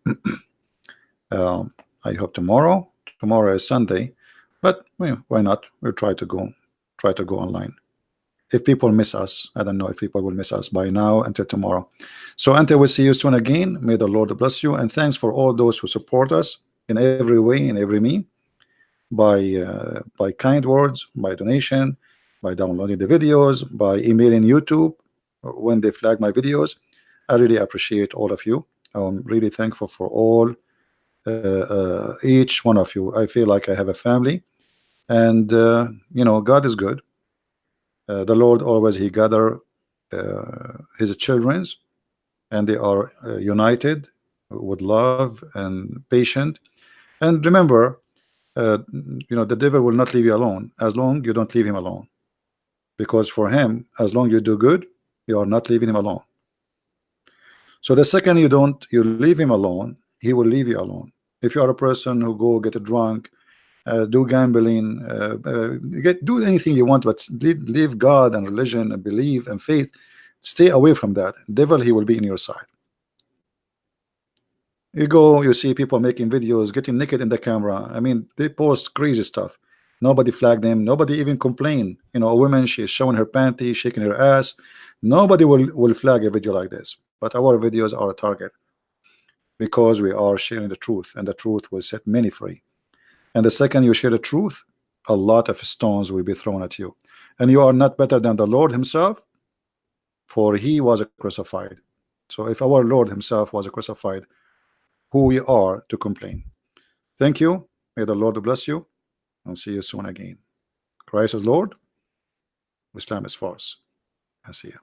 I hope tomorrow. Tomorrow is Sunday, but why not? We'll try to go online. If people miss us, I don't know if people will miss us by now until tomorrow. So until we see you soon again, may the Lord bless you, and thanks for all those who support us in every way, in every mean, by kind words, by donation, by downloading the videos, by emailing YouTube when they flag my videos. I really appreciate all of you. I'm really thankful for all each one of you. I feel like I have a family, and God is good. The Lord always he gather his childrens, and they are united with love and patient. And remember, the devil will not leave you alone as long you don't leave him alone, because for him, as long you do good, you are not leaving him alone. So the second you leave him alone, he will leave you alone. If you are a person who go get drunk, do gambling, do anything you want, but leave God and religion and belief and faith, stay away from that. Devil, he will be in your side. You see people making videos, getting naked in the camera. I mean, they post crazy stuff. Nobody flagged them. Nobody even complained. A woman, she's showing her panty, shaking her ass. Nobody will flag a video like this. But our videos are a target, because we are sharing the truth, and the truth will set many free. And the second you share the truth, a lot of stones will be thrown at you, and you are not better than the Lord himself, for he was crucified. So if our Lord himself was crucified, who we are to complain? Thank you. May the Lord bless you, and see you soon again. Christ is Lord, Islam is false. I see you.